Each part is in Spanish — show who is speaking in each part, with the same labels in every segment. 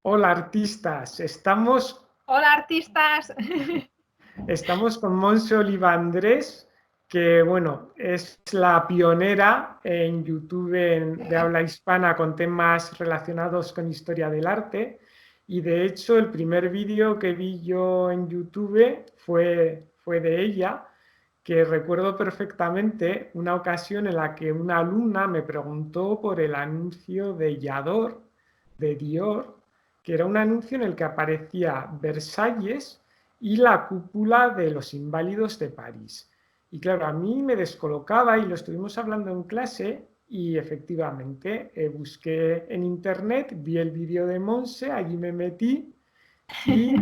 Speaker 1: Hola artistas,
Speaker 2: Hola artistas.
Speaker 1: estamos con Montse Oliva Andrés, que bueno, es la pionera en YouTube de habla hispana con temas relacionados con historia del arte. Y de hecho el primer vídeo que vi yo en YouTube fue de ella, que recuerdo perfectamente una ocasión en la que una alumna me preguntó por el anuncio de Yador, de Dior, que era un anuncio en el que aparecía Versalles y la cúpula de los Inválidos de París. Y claro, a mí me descolocaba y lo estuvimos hablando en clase y efectivamente busqué en internet, vi el vídeo de Monse, allí me metí y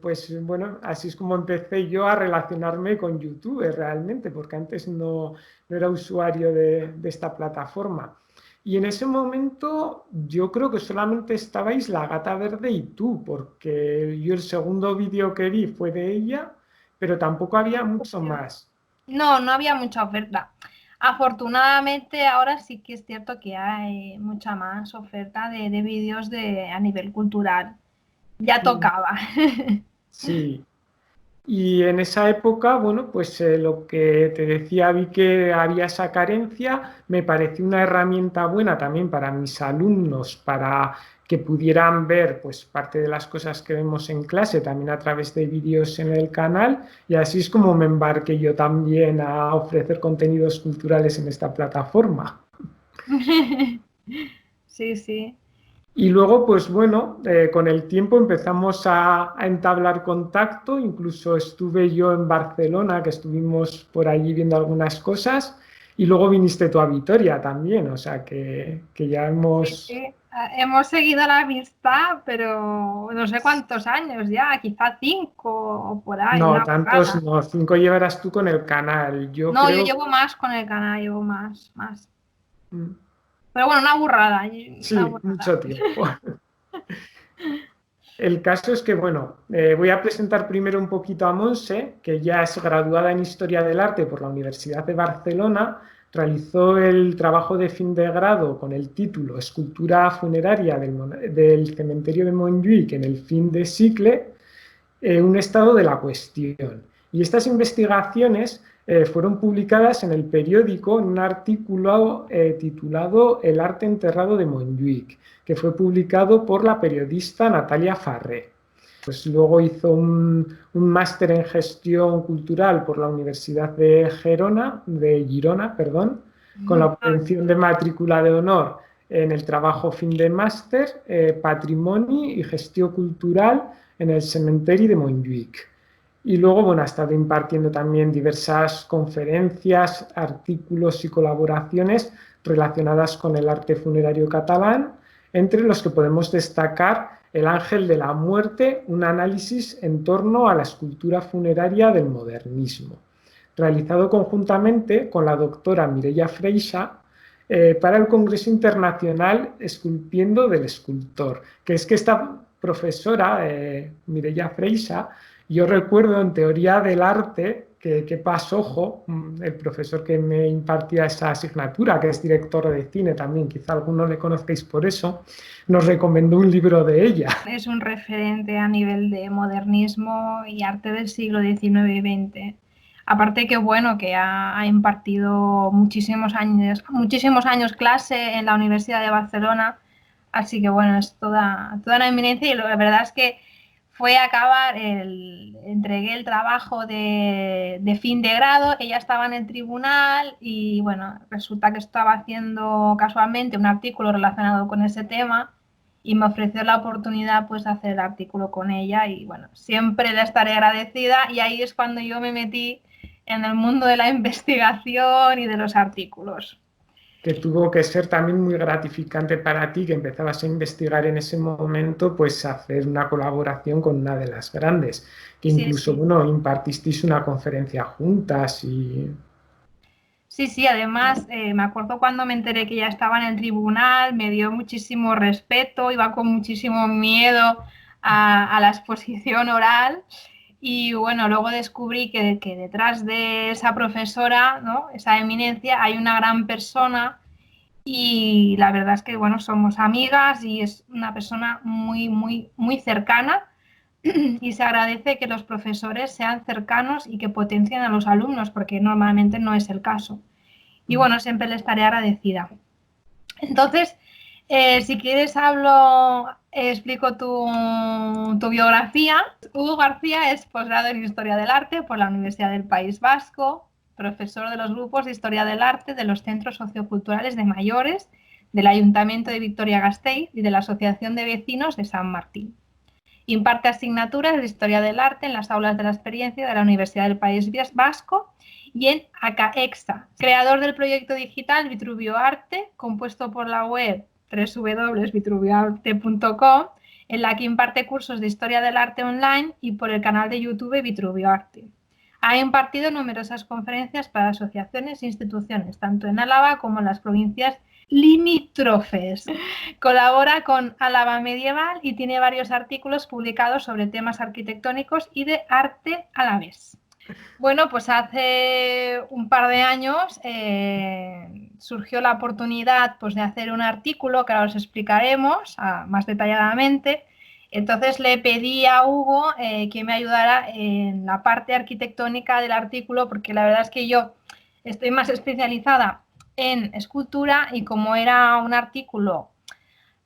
Speaker 1: pues bueno, así es como empecé yo a relacionarme con YouTube realmente, porque antes no era usuario de esta plataforma. Y en ese momento yo creo que solamente estabais la Gata Verde y tú, porque yo el segundo vídeo que vi fue de ella, pero tampoco había mucho más.
Speaker 2: No, no había mucha oferta. Afortunadamente ahora sí que es cierto que hay mucha más oferta de vídeos a nivel cultural. Ya
Speaker 1: Mm,
Speaker 2: tocaba.
Speaker 1: sí, y en esa época, bueno, pues lo que te decía, vi que había esa carencia, me pareció una herramienta buena también para mis alumnos, para que pudieran ver pues parte de las cosas que vemos en clase también a través de vídeos en el canal, y así es como me embarqué yo también a ofrecer contenidos culturales en esta plataforma.
Speaker 2: Sí, sí.
Speaker 1: Y luego, pues bueno, con el tiempo empezamos a entablar contacto, incluso estuve yo en Barcelona, que estuvimos por allí viendo algunas cosas, y luego viniste tú a Vitoria también, o sea que ya
Speaker 2: Sí,
Speaker 1: hemos,
Speaker 2: sí. Hemos seguido la amistad, pero no sé cuántos años ya, quizá 5 o por ahí,
Speaker 1: no,
Speaker 2: una
Speaker 1: tantos
Speaker 2: burrada.
Speaker 1: no, 5 llevarás tú con el canal, yo
Speaker 2: No, yo
Speaker 1: creo,
Speaker 2: llevo más con el canal, llevo más.
Speaker 1: mm,
Speaker 2: Pero bueno, una burrada, una
Speaker 1: sí,
Speaker 2: burrada.
Speaker 1: mucho tiempo. El caso es que, bueno, voy a presentar primero un poquito a Monse, que ya es graduada en Historia del Arte por la Universidad de Barcelona, realizó el trabajo de fin de grado con el título Escultura funeraria del cementerio de Montjuïc en el fin de sicle, un estado de la cuestión. Y estas investigaciones fueron publicadas en el periódico en un artículo titulado El arte enterrado de Montjuïc, que fue publicado por la periodista Natalia Farré. Pues luego hizo un máster en gestión cultural por la Universidad de Girona, perdón, con la obtención de matrícula de honor en el trabajo fin de máster, Patrimonio y Gestión Cultural en el cementerio de Montjuïc. Y luego, bueno, ha estado impartiendo también diversas conferencias, artículos y colaboraciones relacionadas con el arte funerario catalán, entre los que podemos destacar El Ángel de la Muerte, un análisis en torno a la escultura funeraria del modernismo, realizado conjuntamente con la doctora Mireia Freixa para el Congreso Internacional Esculpiendo del Escultor, que es que esta profesora, Mireia Freixa, yo recuerdo en teoría del arte que Pasojo, el profesor que me impartía esa asignatura, que es director de cine también, quizá algunos le conozcáis por eso, nos recomendó un libro de ella.
Speaker 2: Es un referente a nivel de modernismo y arte del siglo XIX y XX. Aparte que bueno, que ha impartido muchísimos años clase en la Universidad de Barcelona, así que bueno, es toda una eminencia y la verdad es que fue a acabar, entregué el trabajo de fin de grado, ella estaba en el tribunal y bueno, resulta que estaba haciendo casualmente un artículo relacionado con ese tema y me ofreció la oportunidad pues de hacer el artículo con ella y bueno, siempre le estaré agradecida y ahí es cuando yo me metí en el mundo de la investigación y de los artículos.
Speaker 1: Que tuvo que ser también muy gratificante para ti, que empezabas a investigar en ese momento, pues hacer una colaboración con una de las grandes, que
Speaker 2: Sí,
Speaker 1: incluso,
Speaker 2: sí.
Speaker 1: bueno, impartisteis una conferencia juntas y...
Speaker 2: Sí, sí, además me acuerdo cuando me enteré que ya estaba en el tribunal, me dio muchísimo respeto, iba con muchísimo miedo a la exposición oral y bueno, luego descubrí que detrás de esa profesora, ¿no? Esa eminencia, hay una gran persona y la verdad es que, bueno, somos amigas y es una persona muy, muy, muy cercana y se agradece que los profesores sean cercanos y que potencien a los alumnos, porque normalmente no es el caso. Y bueno, siempre le estaré agradecida. Entonces, si quieres explico tu biografía. Hugo García es posgrado en Historia del Arte por la Universidad del País Vasco, profesor de los grupos de Historia del Arte de los Centros Socioculturales de Mayores, del Ayuntamiento de Vitoria-Gasteiz y de la Asociación de Vecinos de San Martín. Imparte asignaturas de Historia del Arte en las aulas de la experiencia de la Universidad del País Vasco y en ACAEXA, creador del proyecto digital Vitruvio Arte, compuesto por la web www.vitruvioarte.com, en la que imparte cursos de Historia del Arte online, y por el canal de YouTube Vitruvio Arte. Ha impartido numerosas conferencias para asociaciones e instituciones, tanto en Álava como en las provincias limítrofes. Colabora con Álava Medieval y tiene varios artículos publicados sobre temas arquitectónicos y de arte alavés. Bueno, pues hace un par de años surgió la oportunidad, pues, de hacer un artículo que ahora os explicaremos más detalladamente. Entonces le pedí a Hugo que me ayudara en la parte arquitectónica del artículo, porque la verdad es que yo estoy más especializada en escultura, y como era un artículo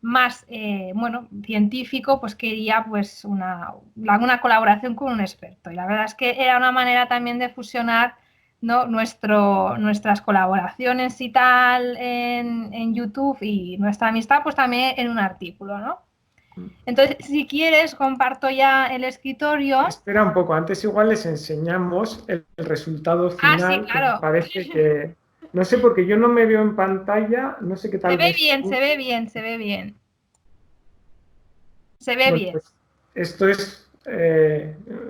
Speaker 2: más bueno, científico, pues quería pues una colaboración con un experto. Y la verdad es que era una manera también de fusionar, ¿no?, nuestras colaboraciones y tal en YouTube, y nuestra amistad pues también en un artículo, ¿no? Entonces, si quieres, comparto ya el escritorio.
Speaker 1: Espera un poco, antes igual les enseñamos el resultado
Speaker 2: Ah, sí,
Speaker 1: final, que me
Speaker 2: claro.
Speaker 1: parece que, no sé, porque yo no me veo en pantalla, no sé qué
Speaker 2: Se
Speaker 1: tal
Speaker 2: ve
Speaker 1: ves
Speaker 2: bien,
Speaker 1: tú.
Speaker 2: se ve bien, se ve bien. Se ve
Speaker 1: Bueno,
Speaker 2: bien.
Speaker 1: pues esto es,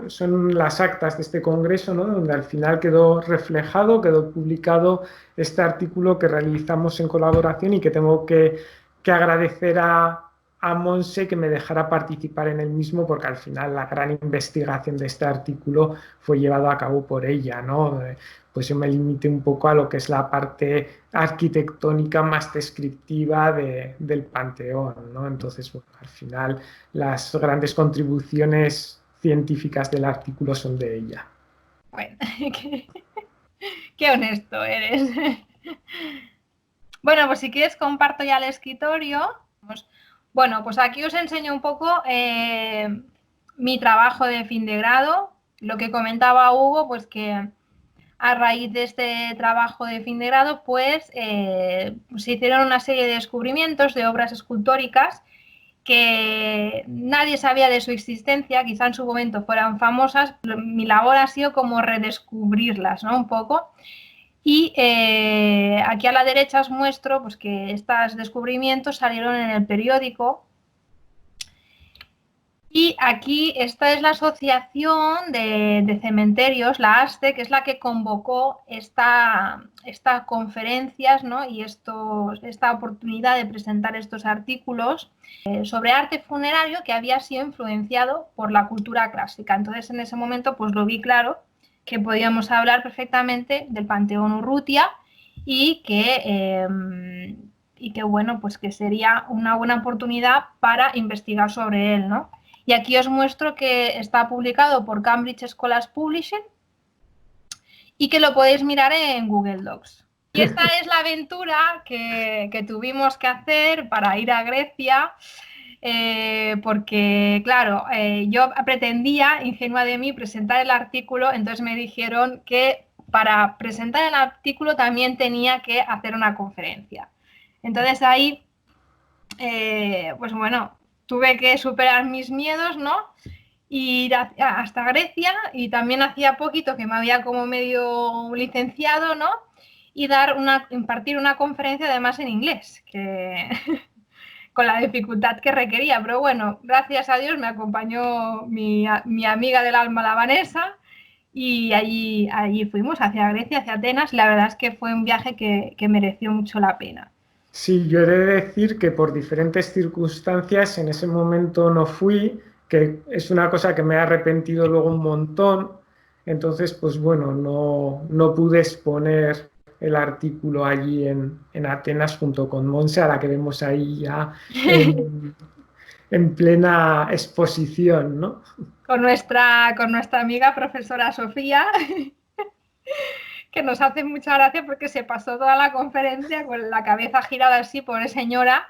Speaker 1: son las actas de este congreso, ¿no? Donde al final quedó reflejado, quedó publicado este artículo que realizamos en colaboración, y que tengo que agradecer a Monse que me dejara participar en el mismo, porque al final la gran investigación de este artículo fue llevada a cabo por ella, ¿no? Pues yo me limité un poco a lo que es la parte arquitectónica más descriptiva del Panteón, ¿no? Entonces, bueno, al final las grandes contribuciones científicas del artículo son de ella.
Speaker 2: Bueno, qué honesto eres. Bueno, pues si quieres comparto ya el escritorio. Bueno, pues aquí os enseño un poco mi trabajo de fin de grado. Lo que comentaba Hugo, pues que a raíz de este trabajo de fin de grado, pues se hicieron una serie de descubrimientos de obras escultóricas que nadie sabía de su existencia, quizá en su momento fueran famosas. Mi labor ha sido como redescubrirlas, ¿no?, un poco. Y aquí a la derecha os muestro pues que estos descubrimientos salieron en el periódico. Y aquí esta es la Asociación de Cementerios, la ASCE, que es la que convocó estas conferencias, ¿no?, y esta oportunidad de presentar estos artículos sobre arte funerario que había sido influenciado por la cultura clásica. Entonces, en ese momento pues lo vi claro, que podíamos hablar perfectamente del Panteón Urrutia, y que bueno, pues que sería una buena oportunidad para investigar sobre él, ¿no? Y aquí os muestro que está publicado por Cambridge Scholars Publishing y que lo podéis mirar en Google Docs. Y esta es la aventura que tuvimos que hacer para ir a Grecia, porque, claro, yo pretendía, ingenua de mí, presentar el artículo. Entonces me dijeron que para presentar el artículo también tenía que hacer una conferencia. Entonces ahí, pues bueno, tuve que superar mis miedos, ¿no?, ir hasta Grecia, y también hacía poquito que me había como medio licenciado, ¿no?, y impartir una conferencia además en inglés, que con la dificultad que requería. Pero bueno, gracias a Dios me acompañó mi amiga del alma, la Vanessa, y allí fuimos hacia Grecia, hacia Atenas. La verdad es que fue un viaje que mereció mucho la pena.
Speaker 1: Sí, yo he de decir que por diferentes circunstancias en ese momento no fui, que es una cosa que me he arrepentido luego un montón. Entonces, pues bueno, no pude exponer el artículo allí en Atenas junto con Monse, a la que vemos ahí ya en plena exposición, ¿no?
Speaker 2: Con nuestra amiga profesora Sofía, que nos hace mucha gracia porque se pasó toda la conferencia con la cabeza girada así, pobre señora,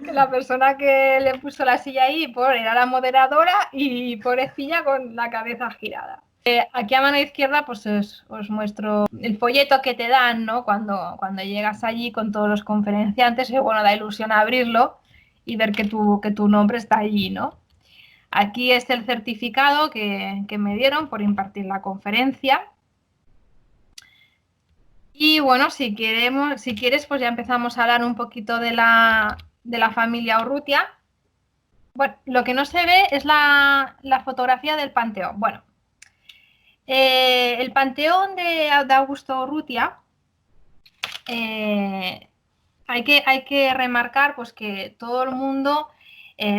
Speaker 2: que la persona que le puso la silla ahí era la moderadora y pobrecilla con la cabeza girada. Aquí a mano izquierda pues os muestro el folleto que te dan, ¿no? Cuando llegas allí con todos los conferenciantes, y bueno, da ilusión abrirlo y ver que tu nombre está allí, ¿no? Aquí es el certificado que me dieron por impartir la conferencia. Y bueno, si quieres, pues ya empezamos a hablar un poquito de la familia Urrutia. Bueno, lo que no se ve es la fotografía del panteón. Bueno, el panteón de Augusto Urrutia, hay que remarcar pues que todo el mundo,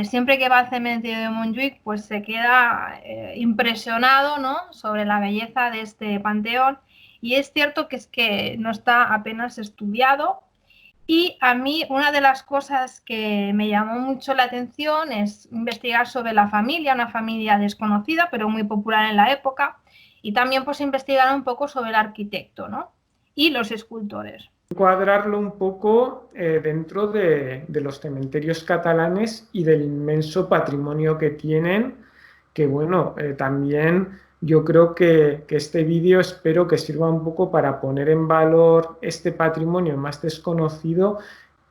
Speaker 2: siempre que va al cementerio de Montjuic, pues se queda impresionado, ¿no?, sobre la belleza de este panteón. Y es cierto que es que no está apenas estudiado. Y a mí una de las cosas que me llamó mucho la atención es investigar sobre la familia, una familia desconocida pero muy popular en la época, y también pues investigar un poco sobre el arquitecto, ¿no?, y los escultores.
Speaker 1: Encuadrarlo un poco dentro de los cementerios catalanes y del inmenso patrimonio que tienen, que bueno, también yo creo que este vídeo espero que sirva un poco para poner en valor este patrimonio más desconocido,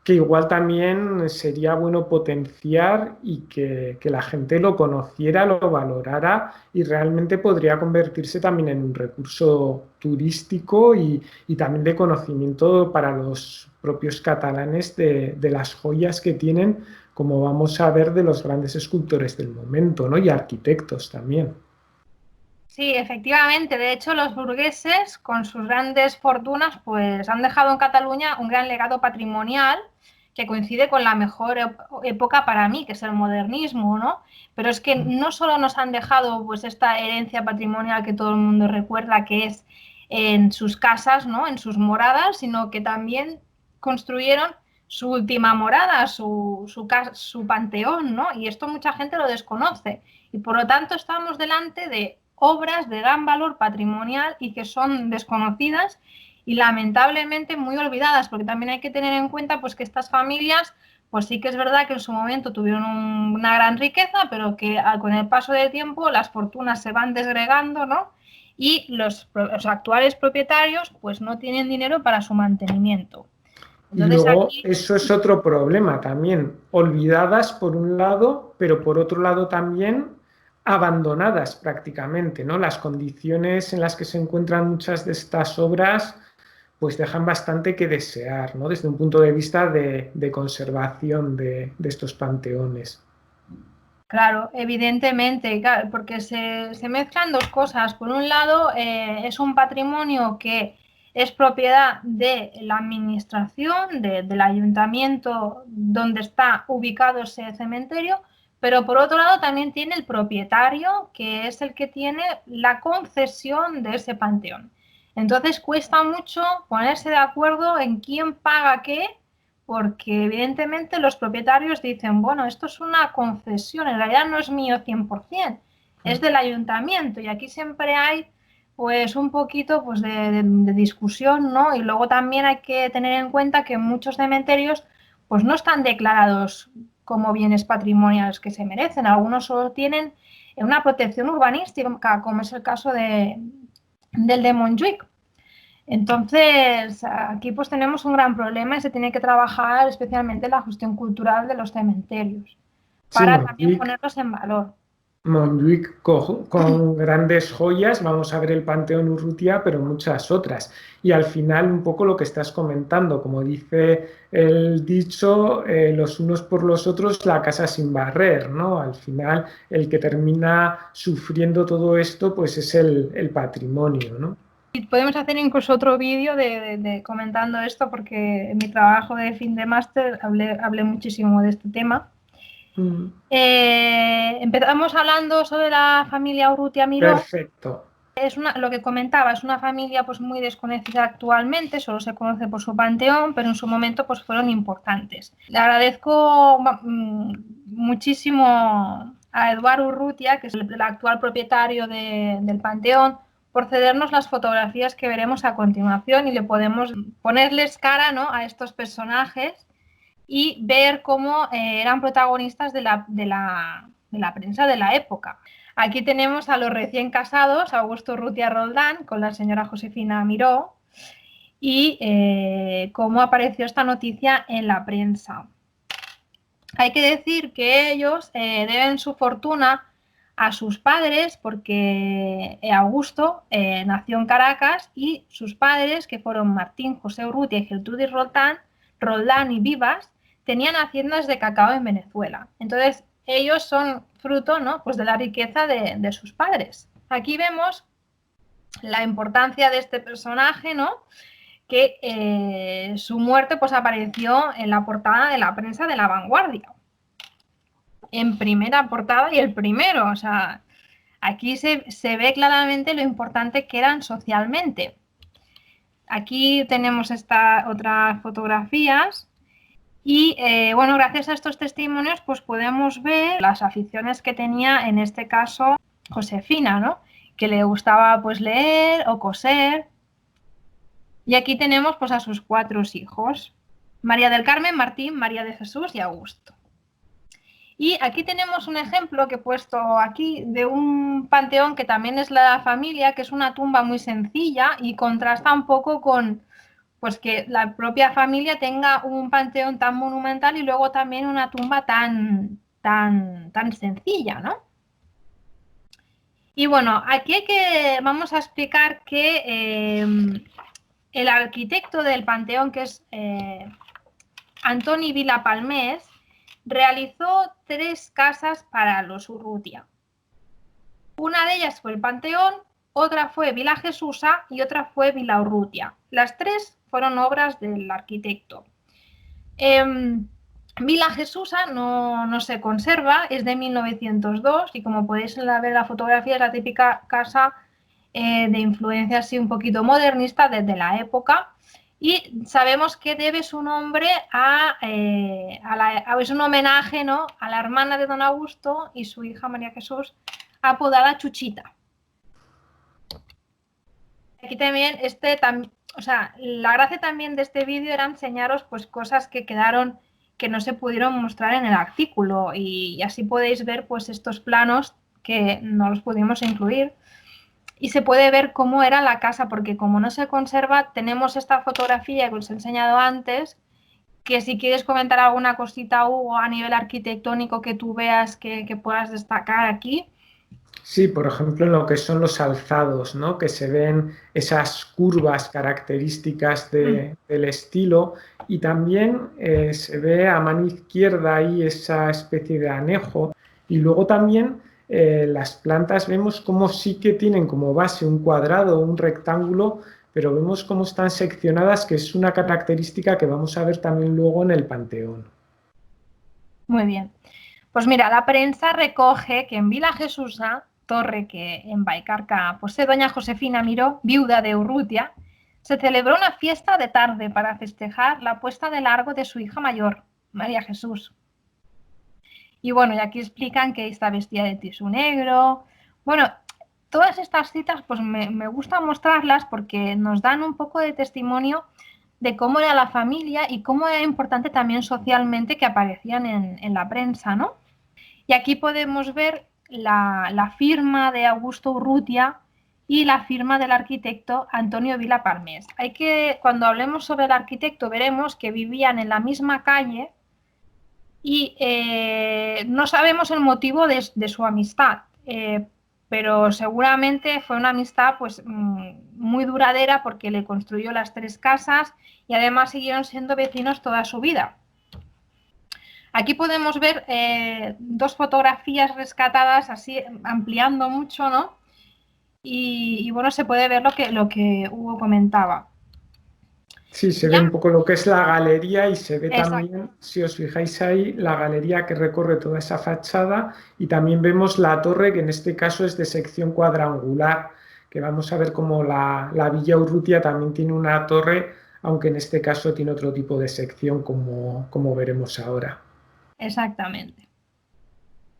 Speaker 1: que igual también sería bueno potenciar y que la gente lo conociera, lo valorara y realmente podría convertirse también en un recurso turístico y también de conocimiento para los propios catalanes de las joyas que tienen, como vamos a ver de los grandes escultores del momento, ¿no? Y arquitectos también.
Speaker 2: Sí, efectivamente. De hecho, los burgueses, con sus grandes fortunas, pues han dejado en Cataluña un gran legado patrimonial que coincide con la mejor época para mí, que es el modernismo, ¿no? Pero es que no solo nos han dejado pues esta herencia patrimonial que todo el mundo recuerda, que es en sus casas, ¿no?, en sus moradas, sino que también construyeron su última morada, su panteón, ¿no? Y esto mucha gente lo desconoce. Y por lo tanto estamos delante de obras de gran valor patrimonial y que son desconocidas y lamentablemente muy olvidadas, porque también hay que tener en cuenta pues que estas familias, pues sí que es verdad que en su momento tuvieron una gran riqueza, pero que con el paso del tiempo las fortunas se van desgregando, ¿no? Y los actuales propietarios pues no tienen dinero para su mantenimiento.
Speaker 1: Y
Speaker 2: Entonces
Speaker 1: luego
Speaker 2: aquí
Speaker 1: eso es otro problema también, olvidadas por un lado, pero por otro lado también abandonadas prácticamente, ¿no? Las condiciones en las que se encuentran muchas de estas obras pues dejan bastante que desear, ¿no? Desde un punto de vista de conservación de estos panteones.
Speaker 2: claro, evidentemente, claro, porque se mezclan dos cosas. Por un lado, es un patrimonio que es propiedad de la administración, del ayuntamiento donde está ubicado ese cementerio, pero por otro lado también tiene el propietario, que es el que tiene la concesión de ese panteón. Entonces cuesta mucho ponerse de acuerdo en quién paga qué, porque evidentemente los propietarios dicen, bueno, esto es una concesión, en realidad no es mío 100%, es del ayuntamiento, y aquí siempre hay pues un poquito pues de discusión, ¿no? Y luego también hay que tener en cuenta que muchos cementerios pues no están declarados como bienes patrimoniales que se merecen, algunos solo tienen una protección urbanística, como es el caso del de Montjuic. Entonces, aquí pues tenemos un gran problema y se tiene que trabajar especialmente la gestión cultural de los cementerios
Speaker 1: Sí,
Speaker 2: para también ponerlos en valor.
Speaker 1: Montjuic con grandes joyas, vamos a ver el Panteón Urrutia, pero muchas otras. Y al final, un poco lo que estás comentando, como dice el dicho, los unos por los otros, la casa sin barrer, ¿no? Al final, el que termina sufriendo todo esto, pues es el patrimonio, ¿no?
Speaker 2: Y podemos hacer incluso otro vídeo comentando esto, porque en mi trabajo de fin de máster hablé muchísimo de este tema.
Speaker 1: Mm.
Speaker 2: Empezamos hablando sobre la familia Urrutia Miró.
Speaker 1: Perfecto.
Speaker 2: Lo que comentaba, es una familia pues muy desconocida actualmente, solo se conoce por su panteón, pero en su momento pues fueron importantes. Le agradezco muchísimo a Eduardo Urrutia, que es el actual propietario del panteón, por cedernos las fotografías que veremos a continuación y le podemos ponerles cara, ¿no?, a estos personajes y ver cómo eran protagonistas de la prensa de la época. Aquí tenemos a los recién casados, Augusto Urrutia Roldán, con la señora Josefina Miró, y cómo apareció esta noticia en la prensa. Hay que decir que ellos deben su fortuna a sus padres, porque Augusto nació en Caracas y sus padres, que fueron Martín José Urrutia y Gertrudis Roldán y Vivas, tenían haciendas de cacao en Venezuela. Entonces, ellos son fruto, ¿no?, pues de la riqueza de sus padres. Aquí vemos la importancia de este personaje, ¿no?, que su muerte pues apareció en la portada de la prensa de La Vanguardia. En primera portada y el primero, o sea, aquí se ve claramente lo importante que eran socialmente. Aquí tenemos estas otras fotografías. Y bueno, gracias a estos testimonios pues podemos ver las aficiones que tenía en este caso Josefina, ¿no?, que le gustaba pues leer o coser. Y aquí tenemos pues a sus 4 hijos, María del Carmen, Martín, María de Jesús y Augusto. Y aquí tenemos un ejemplo que he puesto aquí de un panteón que también es la familia, que es una tumba muy sencilla y contrasta un poco con pues que la propia familia tenga un panteón tan monumental y luego también una tumba tan sencilla, ¿no? Y bueno, aquí vamos a explicar que el arquitecto del panteón, que es Antoni Vila Palmés, realizó 3 casas para los Urrutia. Una de ellas fue el panteón, otra fue Vila Jesusa y otra fue Vila Urrutia. Las 3 fueron obras del arquitecto. Vila Jesusa no se conserva, es de 1902 y como podéis ver la fotografía es la típica casa de influencia así un poquito modernista desde la época, y sabemos que debe su nombre es un homenaje, ¿no?, a la hermana de don Augusto y su hija María Jesús, apodada Chuchita. Aquí también o sea, la gracia también de este vídeo era enseñaros pues cosas que quedaron, que no se pudieron mostrar en el artículo, y así podéis ver pues estos planos que no los pudimos incluir y se puede ver cómo era la casa, porque como no se conserva, tenemos esta fotografía que os he enseñado antes, que si quieres comentar alguna cosita, Hugo, a nivel arquitectónico que tú veas que puedas destacar aquí.
Speaker 1: Sí, por ejemplo, en lo que son los alzados, ¿no?, que se ven esas curvas características del estilo, y también se ve a mano izquierda ahí esa especie de anejo, y luego también las plantas vemos como sí que tienen como base un cuadrado o un rectángulo, pero vemos cómo están seccionadas, que es una característica que vamos a ver también luego en el panteón.
Speaker 2: Muy bien. Pues mira, la prensa recoge que en Vila Jesusa, torre que en Baicarca posee doña Josefina Miró, viuda de Urrutia, se celebró una fiesta de tarde para festejar la puesta de largo de su hija mayor, María Jesús. Y bueno, y aquí explican que está vestida de tisú negro. Bueno, todas estas citas pues me gusta mostrarlas porque nos dan un poco de testimonio de cómo era la familia y cómo era importante también socialmente que aparecían en la prensa, ¿no? Y aquí podemos ver la firma de Augusto Urrutia y la firma del arquitecto Antonio Vila Palmés. Cuando hablemos sobre el arquitecto veremos que vivían en la misma calle y no sabemos el motivo de su amistad, pero seguramente fue una amistad pues muy duradera, porque le construyó las 3 casas y además siguieron siendo vecinos toda su vida. Aquí podemos ver 2 fotografías rescatadas, así ampliando mucho, ¿no? Y bueno, se puede ver lo que Hugo comentaba.
Speaker 1: Sí, se ve un poco lo que es la galería, y se ve también, si os fijáis ahí, la galería que recorre toda esa fachada, y también vemos la torre, que en este caso es de sección cuadrangular, que vamos a ver cómo la Villa Urrutia también tiene una torre, aunque en este caso tiene otro tipo de sección, como veremos ahora.
Speaker 2: Exactamente.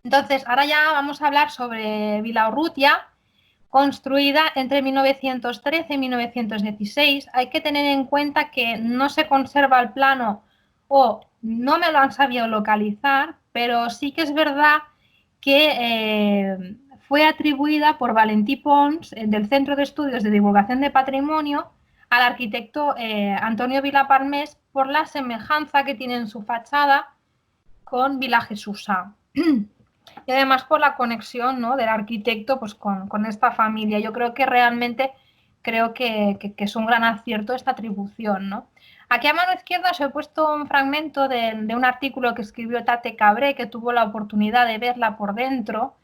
Speaker 2: Entonces, ahora ya vamos a hablar sobre Vilaurrutia, construida entre 1913 y 1916. Hay que tener en cuenta que no se conserva el plano o no me lo han sabido localizar, pero sí que es verdad que fue atribuida por Valentí Pons, del Centro de Estudios de Divulgación de Patrimonio, al arquitecto Antonio Vilapalmés por la semejanza que tiene en su fachada con Vila Jesúsa. Y además por la conexión, ¿no?, del arquitecto pues, con esta familia. Yo creo que realmente es un gran acierto esta atribución, ¿no? Aquí a mano izquierda os he puesto un fragmento de un artículo que escribió Tate Cabré, que tuvo la oportunidad de verla por dentro.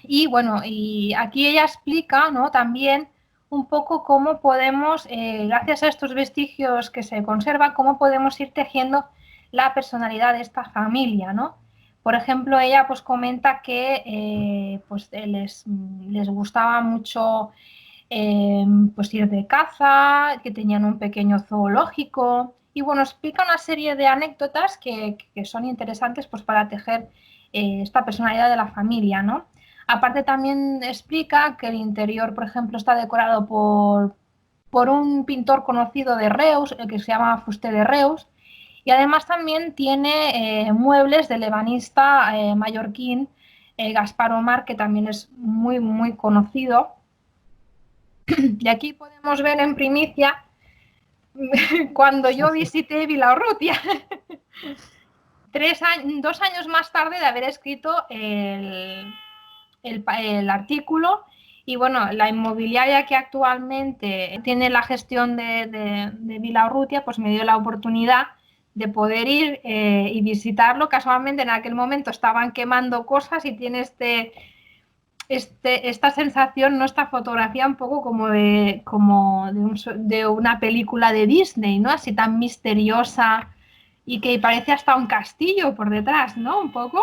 Speaker 2: Y bueno, y aquí ella explica, ¿no?, también un poco cómo podemos, gracias a estos vestigios que se conservan, cómo podemos ir tejiendo la personalidad de esta familia, ¿no? Por ejemplo, ella pues comenta que pues, les gustaba mucho pues ir de caza, que tenían un pequeño zoológico y bueno, explica una serie de anécdotas que son interesantes pues para tejer esta personalidad de la familia, ¿no? Aparte también explica que el interior, por ejemplo, está decorado por un pintor conocido de Reus, el que se llama Fuster de Reus, y además también tiene muebles del ebanista mallorquín Gaspar Omar, que también es muy, muy conocido. Y aquí podemos ver en primicia cuando yo visité Vilaurrutia, 2 años más tarde de haber escrito el artículo. Y bueno, la inmobiliaria que actualmente tiene la gestión de Vilaurrutia, pues me dio la oportunidad de poder ir y visitarlo. Casualmente en aquel momento estaban quemando cosas y tiene esta sensación, ¿no?, esta fotografía un poco como de una película de Disney, ¿no?, así tan misteriosa y que parece hasta un castillo por detrás, ¿no?, un poco.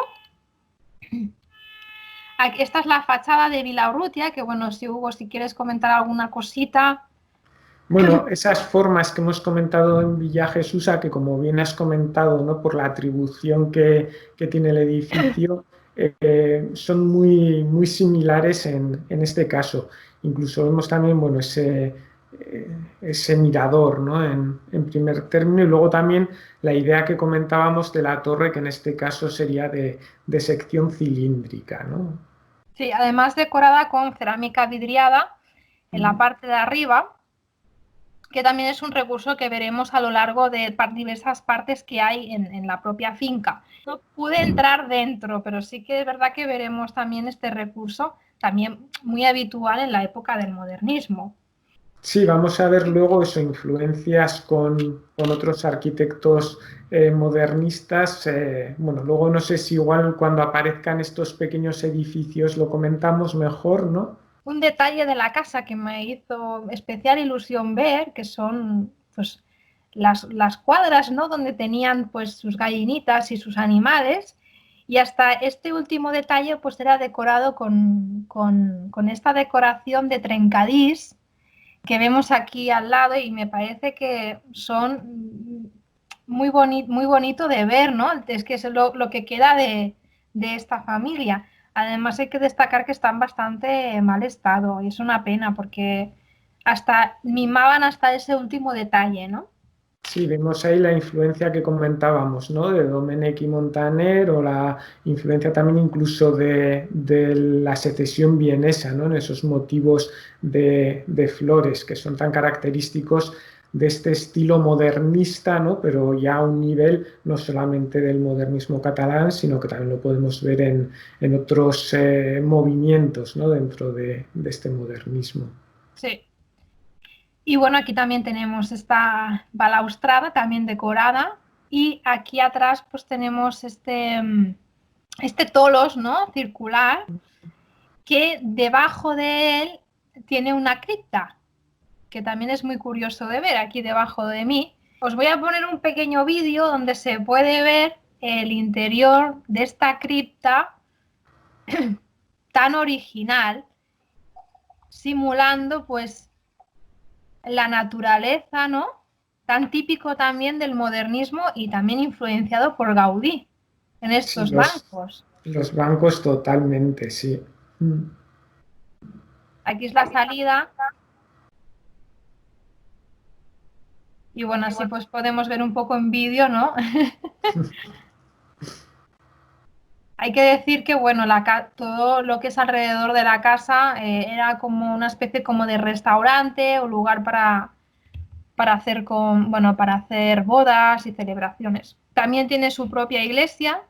Speaker 2: Esta es la fachada de Vilaurrutia, que bueno, si Hugo, si quieres comentar alguna cosita.
Speaker 1: Bueno, esas formas que hemos comentado en Villa Jesúsa, que como bien has comentado, ¿no?, por la atribución que tiene el edificio, son muy, muy similares en este caso. Incluso vemos también, bueno, ese mirador, ¿no?, en primer término, y luego también la idea que comentábamos de la torre, que en este caso sería de sección cilíndrica, ¿no?
Speaker 2: Sí, además decorada con cerámica vidriada en la parte de arriba, que también es un recurso que veremos a lo largo de diversas partes que hay en la propia finca. No pude entrar dentro, pero sí que es verdad que veremos también este recurso, también muy habitual en la época del modernismo.
Speaker 1: Sí, vamos a ver luego eso, influencias con otros arquitectos modernistas. Bueno, luego no sé si igual cuando aparezcan estos pequeños edificios lo comentamos mejor, ¿no?
Speaker 2: Un detalle de la casa que me hizo especial ilusión ver, que son pues las cuadras, ¿no?, donde tenían pues sus gallinitas y sus animales, y hasta este último detalle pues era decorado con esta decoración de trencadís que vemos aquí al lado, y me parece que son muy bonito de ver, ¿no? Es que es lo que queda de esta familia. Además hay que destacar que está en bastante mal estado y es una pena porque hasta mimaban hasta ese último detalle, ¿no?
Speaker 1: Sí, vemos ahí la influencia que comentábamos, ¿no? De Domenech y Montaner, o la influencia también incluso de la secesión vienesa, ¿no?, en esos motivos de flores que son tan característicos de este estilo modernista, ¿no?, pero ya a un nivel no solamente del modernismo catalán, sino que también lo podemos ver en otros movimientos, ¿no?, dentro de este modernismo.
Speaker 2: Sí. Y bueno, aquí también tenemos esta balaustrada también decorada, y aquí atrás pues tenemos este tolos, ¿no?, circular, que debajo de él tiene una cripta, que también es muy curioso de ver aquí debajo de mí. Os voy a poner un pequeño vídeo donde se puede ver el interior de esta cripta tan original simulando pues la naturaleza, ¿no? Tan típico también del modernismo y también influenciado por Gaudí en
Speaker 1: Sí,
Speaker 2: estos bancos.
Speaker 1: los bancos totalmente, sí.
Speaker 2: Aquí es la salida y bueno, así pues podemos ver un poco en vídeo, ¿no? Hay que decir que bueno, todo lo que es alrededor de la casa era como una especie como de restaurante o lugar para hacer para hacer bodas y celebraciones. También tiene su propia iglesia.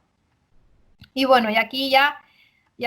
Speaker 2: Y bueno, y aquí ya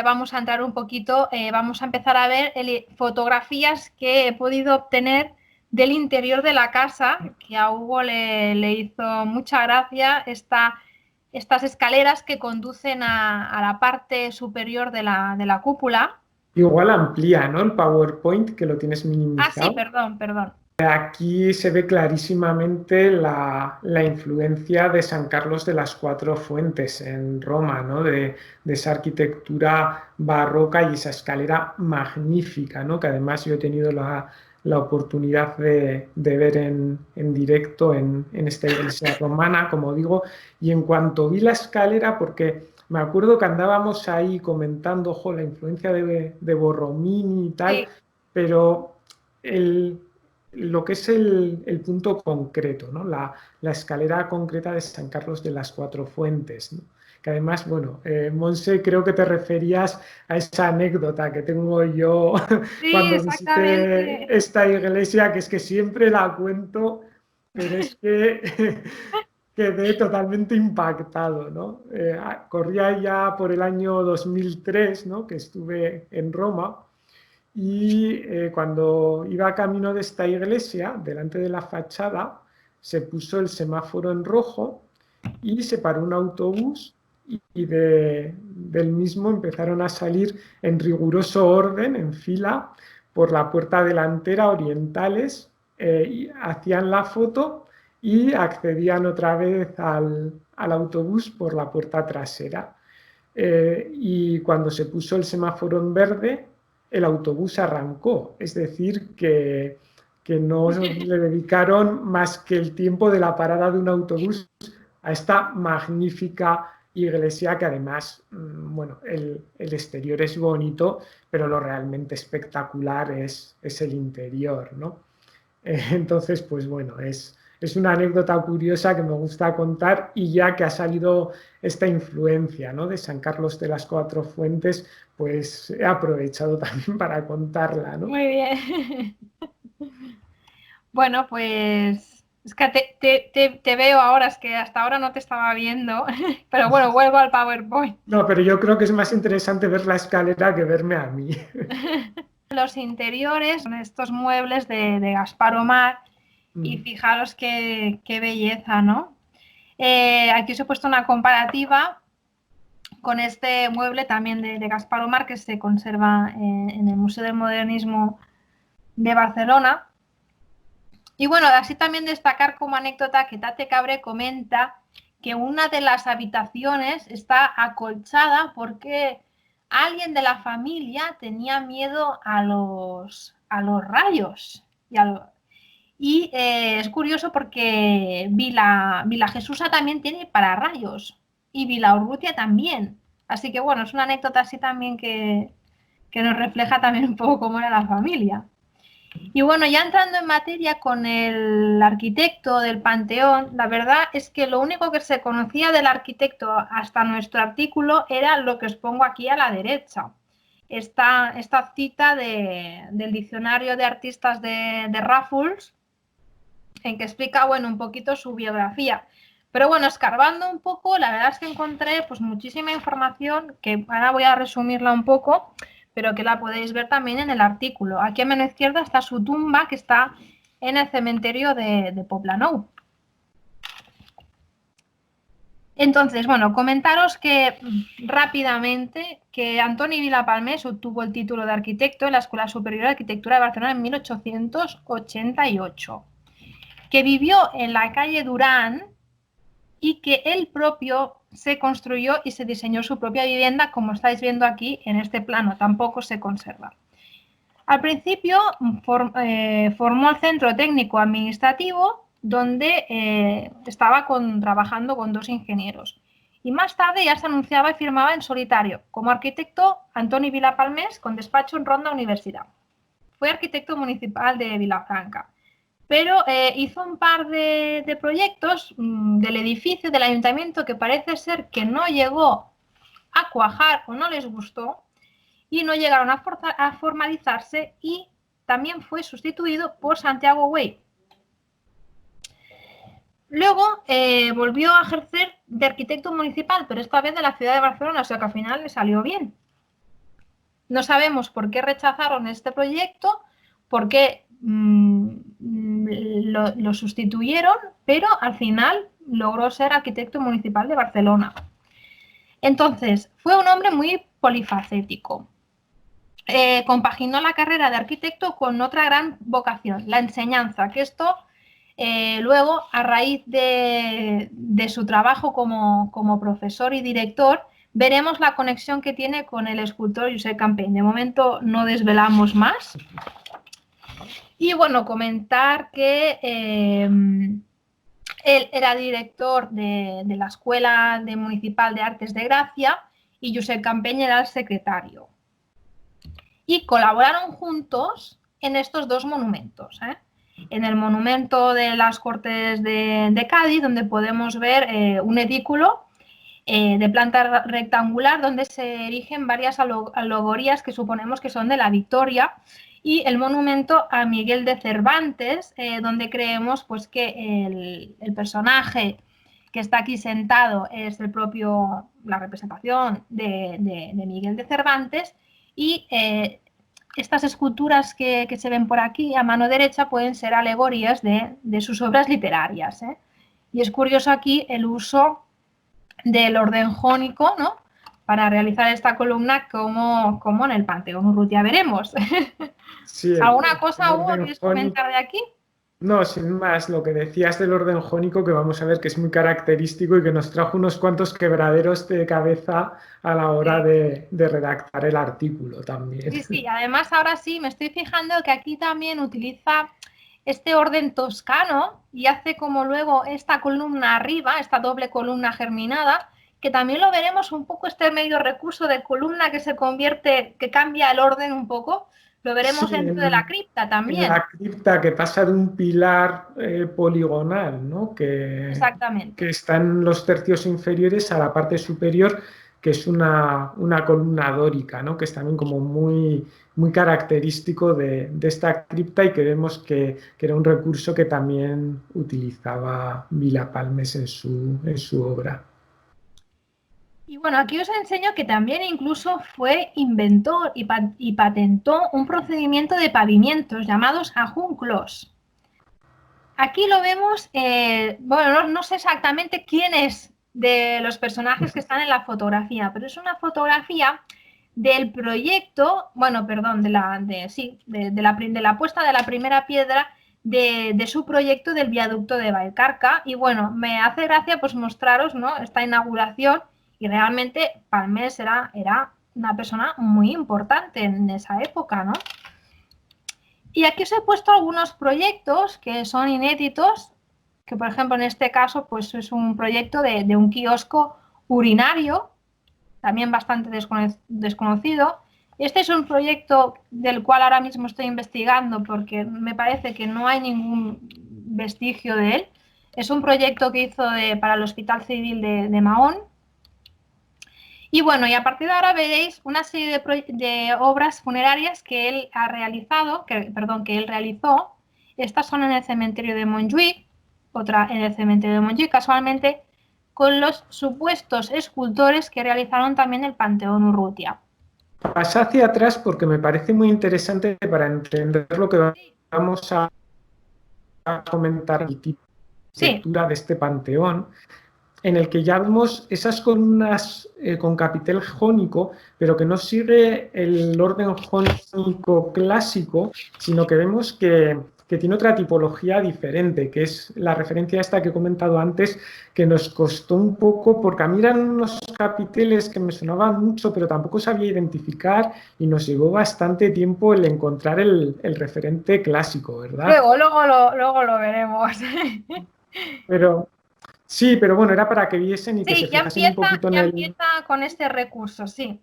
Speaker 2: vamos a entrar un poquito, vamos a empezar a ver fotografías que he podido obtener del interior de la casa, que a Hugo le hizo mucha gracia estas escaleras que conducen a la parte superior de la cúpula.
Speaker 1: Igual amplía, ¿no? El PowerPoint, que lo tienes
Speaker 2: Ah, sí,
Speaker 1: minimizado.
Speaker 2: perdón, perdón.
Speaker 1: Aquí se ve clarísimamente la influencia de San Carlos de las Cuatro Fuentes en Roma, ¿no? De esa arquitectura barroca y esa escalera magnífica, ¿no? Que además yo he tenido la oportunidad de ver en directo en esta iglesia romana, como digo, y en cuanto vi la escalera, porque me acuerdo que andábamos ahí comentando, ojo, la influencia de Borromini y tal,
Speaker 2: Sí,
Speaker 1: pero el lo que es el punto concreto, ¿no? La escalera concreta de San Carlos de las Cuatro Fuentes, ¿no? Que además, bueno, Monse, creo que te referías a esa anécdota que tengo yo
Speaker 2: sí,
Speaker 1: cuando visité
Speaker 2: exactamente.
Speaker 1: esta iglesia, que es que siempre la cuento, pero es que quedé totalmente impactado, ¿no? Corría ya por el año 2003, ¿no? Que estuve en Roma. Y cuando iba camino de esta iglesia, delante de la fachada, se puso el semáforo en rojo y se paró un autobús del mismo empezaron a salir en riguroso orden, en fila, por la puerta delantera orientales, y hacían la foto y accedían otra vez al autobús por la puerta trasera. Y cuando se puso el semáforo en verde, el autobús arrancó. Es decir, que no le dedicaron más que el tiempo de la parada de un autobús a esta magnífica iglesia que además, bueno, el exterior es bonito, pero lo realmente espectacular es el interior, ¿no? Entonces, pues bueno, es una anécdota curiosa que me gusta contar y ya que ha salido esta influencia, ¿no? De San Carlos de las Cuatro Fuentes, pues he aprovechado también para contarla, ¿no?
Speaker 2: Muy bien. Bueno, pues es que te veo ahora, es que hasta ahora no te estaba viendo, pero bueno, vuelvo al PowerPoint.
Speaker 1: No, pero yo creo que es más interesante ver la escalera que verme a mí.
Speaker 2: Los interiores son estos muebles de Gaspar Omar y
Speaker 1: Mm.
Speaker 2: fijaros qué belleza, ¿no? Aquí os he puesto una comparativa con este mueble también de Gaspar Omar que se conserva en el Museo del Modernismo de Barcelona. Y bueno, así también destacar como anécdota que Tate Cabré comenta que una de las habitaciones está acolchada porque alguien de la familia tenía miedo a los rayos. Es curioso porque Vila Jesusa también tiene pararrayos y Vila Urrutia también. Así que bueno, es una anécdota así también que nos refleja también un poco cómo era la familia. Y bueno, ya entrando en materia con el arquitecto del Panteón, la verdad es que lo único que se conocía del arquitecto hasta nuestro artículo era lo que os pongo aquí a la derecha. Esta cita del diccionario de artistas de Raffles, en que explica, bueno, un poquito su biografía. Pero bueno, escarbando un poco, la verdad es que encontré pues muchísima información que ahora voy a resumirla un poco, pero que la podéis ver también en el artículo. Aquí a mano izquierda está su tumba, que está en el cementerio de Poblenou. Entonces, bueno, comentaros que rápidamente que Antoni Vilapalmés obtuvo el título de arquitecto en la Escuela Superior de Arquitectura de Barcelona en 1888, que vivió en la calle Durán y que él propio se construyó y se diseñó su propia vivienda, como estáis viendo aquí en este plano, tampoco se conserva. Al principio formó el centro técnico administrativo donde estaba trabajando con 2 ingenieros. Y más tarde ya se anunciaba y firmaba en solitario como arquitecto Antoni Vilapalmés con despacho en Ronda Universidad. Fue arquitecto municipal de Vilafranca, pero hizo un par de proyectos del edificio del ayuntamiento que parece ser que no llegó a cuajar o no les gustó y no llegaron a formalizarse, y también fue sustituido por Santiago Güell. Luego volvió a ejercer de arquitecto municipal, pero esta vez de la ciudad de Barcelona, o sea que al final le salió bien. No sabemos por qué rechazaron este proyecto, por qué lo sustituyeron, pero al final logró ser arquitecto municipal de Barcelona. Entonces, fue un hombre muy polifacético. Compaginó la carrera de arquitecto con otra gran vocación, la enseñanza, que esto luego, a raíz de su trabajo como profesor y director, veremos la conexión que tiene con el escultor Josep Campeny. De momento no desvelamos más. Y bueno, comentar que él era director de la Escuela Municipal de Artes de Gracia y Josep Campeny era el secretario. Y colaboraron juntos en estos 2 monumentos, en el monumento de las Cortes de Cádiz, donde podemos ver un edículo de planta rectangular donde se erigen varias alegorías que suponemos que son de la Victoria, y el monumento a Miguel de Cervantes, donde creemos pues, que el personaje que está aquí sentado es la representación de Miguel de Cervantes, y estas esculturas que se ven por aquí a mano derecha pueden ser alegorías de sus obras literarias. Y es curioso aquí el uso del orden jónico, ¿no?, para realizar esta columna como en el Panteón Urrutia veremos.
Speaker 1: Sí,
Speaker 2: ¿Alguna cosa, Hugo, quieres comentar de aquí?
Speaker 1: No, sin más, lo que decías del orden jónico, que vamos a ver que es muy característico y que nos trajo unos cuantos quebraderos de cabeza a la hora de redactar el artículo también.
Speaker 2: Sí, además ahora sí me estoy fijando que aquí también utiliza este orden toscano y hace como luego esta columna arriba, esta doble columna germinada, que también lo veremos un poco, este medio recurso de columna que se convierte, que cambia el orden un poco. Lo veremos
Speaker 1: Sí,
Speaker 2: dentro de la cripta también.
Speaker 1: En la cripta, que pasa de un pilar poligonal, ¿no?,
Speaker 2: Exactamente,
Speaker 1: que está en los tercios inferiores a la parte superior, que es una columna dórica, ¿no?, que es también como muy, muy característico de esta cripta, y que vemos que era un recurso que también utilizaba Vilapalmés en su obra.
Speaker 2: Y bueno, aquí os enseño que también incluso fue inventor y patentó un procedimiento de pavimentos llamados ajunclos. Aquí lo vemos, bueno, no sé exactamente quién es de los personajes que están en la fotografía, pero es una fotografía del proyecto, bueno, perdón, de la puesta de la primera piedra de su proyecto del viaducto de Vallcarca. Y bueno, me hace gracia pues mostraros, ¿no?, esta inauguración. Y realmente Palmés era una persona muy importante en esa época, ¿no? Y aquí os he puesto algunos proyectos que son inéditos, que por ejemplo en este caso pues es un proyecto de un kiosco urinario, también bastante desconocido. Este es un proyecto del cual ahora mismo estoy investigando porque me parece que no hay ningún vestigio de él. Es un proyecto que hizo para el Hospital Civil de Mahón. Y bueno, y a partir de ahora veréis una serie de obras funerarias que él ha realizado, que él realizó. Estas son en el cementerio de Montjuïc, otra en el cementerio de Montjuïc, casualmente con los supuestos escultores que realizaron también el Panteón Urrutia.
Speaker 1: Pasa hacia atrás porque me parece muy interesante para entender lo que vamos a comentar, el tipo de arquitectura de este panteón, en el que ya vemos esas columnas con capitel jónico, pero que no sigue el orden jónico clásico, sino que vemos que que tiene otra tipología diferente, que es la referencia esta que he comentado antes, que nos costó un poco, porque a mí eran unos capiteles que me sonaban mucho, pero tampoco sabía identificar y nos llevó bastante tiempo el encontrar el referente clásico, ¿verdad?
Speaker 2: Luego lo veremos.
Speaker 1: Pero sí, pero bueno, era para que viesen y que se
Speaker 2: Sí,
Speaker 1: fijasen un poquito en
Speaker 2: ya
Speaker 1: el...
Speaker 2: empieza con este recurso, sí.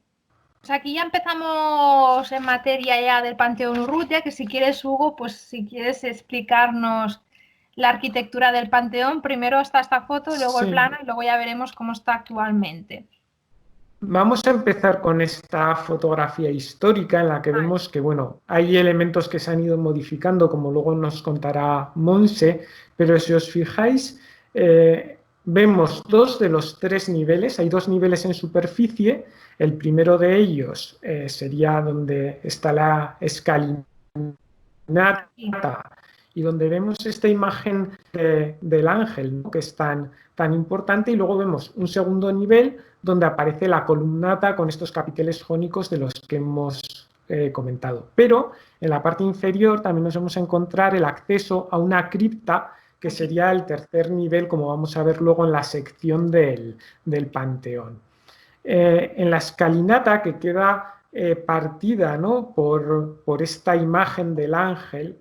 Speaker 2: O sea, aquí ya empezamos en materia ya del Panteón Urrutia, que si quieres, Hugo, pues si quieres explicarnos la arquitectura del Panteón, primero está esta foto, luego el
Speaker 1: Sí.
Speaker 2: plano y luego ya veremos cómo está actualmente.
Speaker 1: Vamos a empezar con esta fotografía histórica en la que
Speaker 2: Vale.
Speaker 1: vemos que, bueno, hay elementos que se han ido modificando, como luego nos contará Monse, pero si os fijáis, vemos dos de los tres niveles, hay dos niveles en superficie, el primero de ellos sería donde está la escalinata
Speaker 2: Aquí.
Speaker 1: y donde vemos esta imagen del ángel, ¿no? Que es tan importante, y luego vemos un segundo nivel donde aparece la columnata con estos capiteles jónicos de los que hemos comentado. Pero en la parte inferior también nos vamos a encontrar el acceso a una cripta que sería el tercer nivel, como vamos a ver luego en la sección del Panteón. En la escalinata que queda partida, ¿no? por esta imagen del ángel,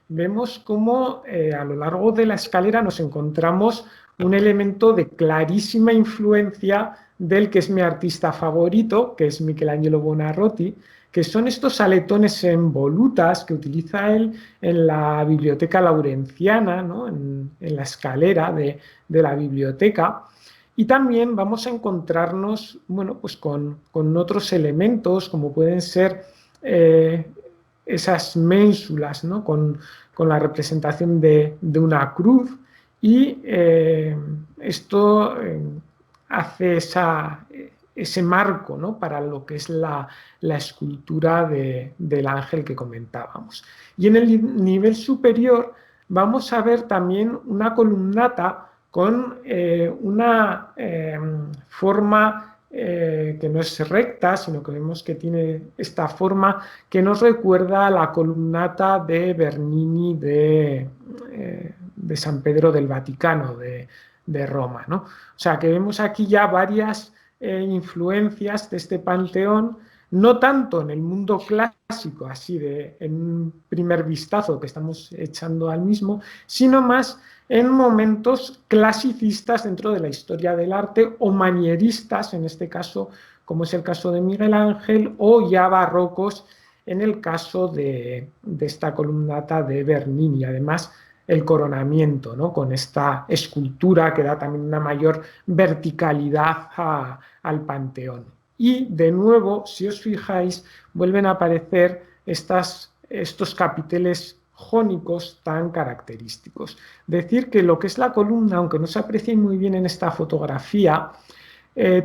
Speaker 1: vemos cómo a lo largo de la escalera nos encontramos un elemento de clarísima influencia del que es mi artista favorito, que es Michelangelo Buonarroti, que son estos aletones en volutas que utiliza él en la biblioteca laurenciana, ¿no? en la escalera de la biblioteca. Y también vamos a encontrarnos, bueno, pues con otros elementos, como pueden ser esas ménsulas, ¿no? Con la representación de una cruz, y esto hace ese marco, ¿no? Para lo que es la escultura del ángel que comentábamos. Y en el nivel superior vamos a ver también una columnata con una forma que no es recta, sino que vemos que tiene esta forma que nos recuerda a la columnata de Bernini de San Pedro del Vaticano, de Roma, ¿no? O sea que vemos aquí ya varias influencias de este panteón, no tanto en el mundo clásico, así en un primer vistazo que estamos echando al mismo, sino más en momentos clasicistas dentro de la historia del arte, o manieristas, en este caso, como es el caso de Miguel Ángel, o ya barrocos en el caso de esta columnata de Bernini. Además, el coronamiento, ¿no? Con esta escultura que da también una mayor verticalidad al panteón. Y de nuevo, si os fijáis, vuelven a aparecer estos capiteles jónicos tan característicos. Decir que lo que es la columna, aunque no se aprecie muy bien en esta fotografía,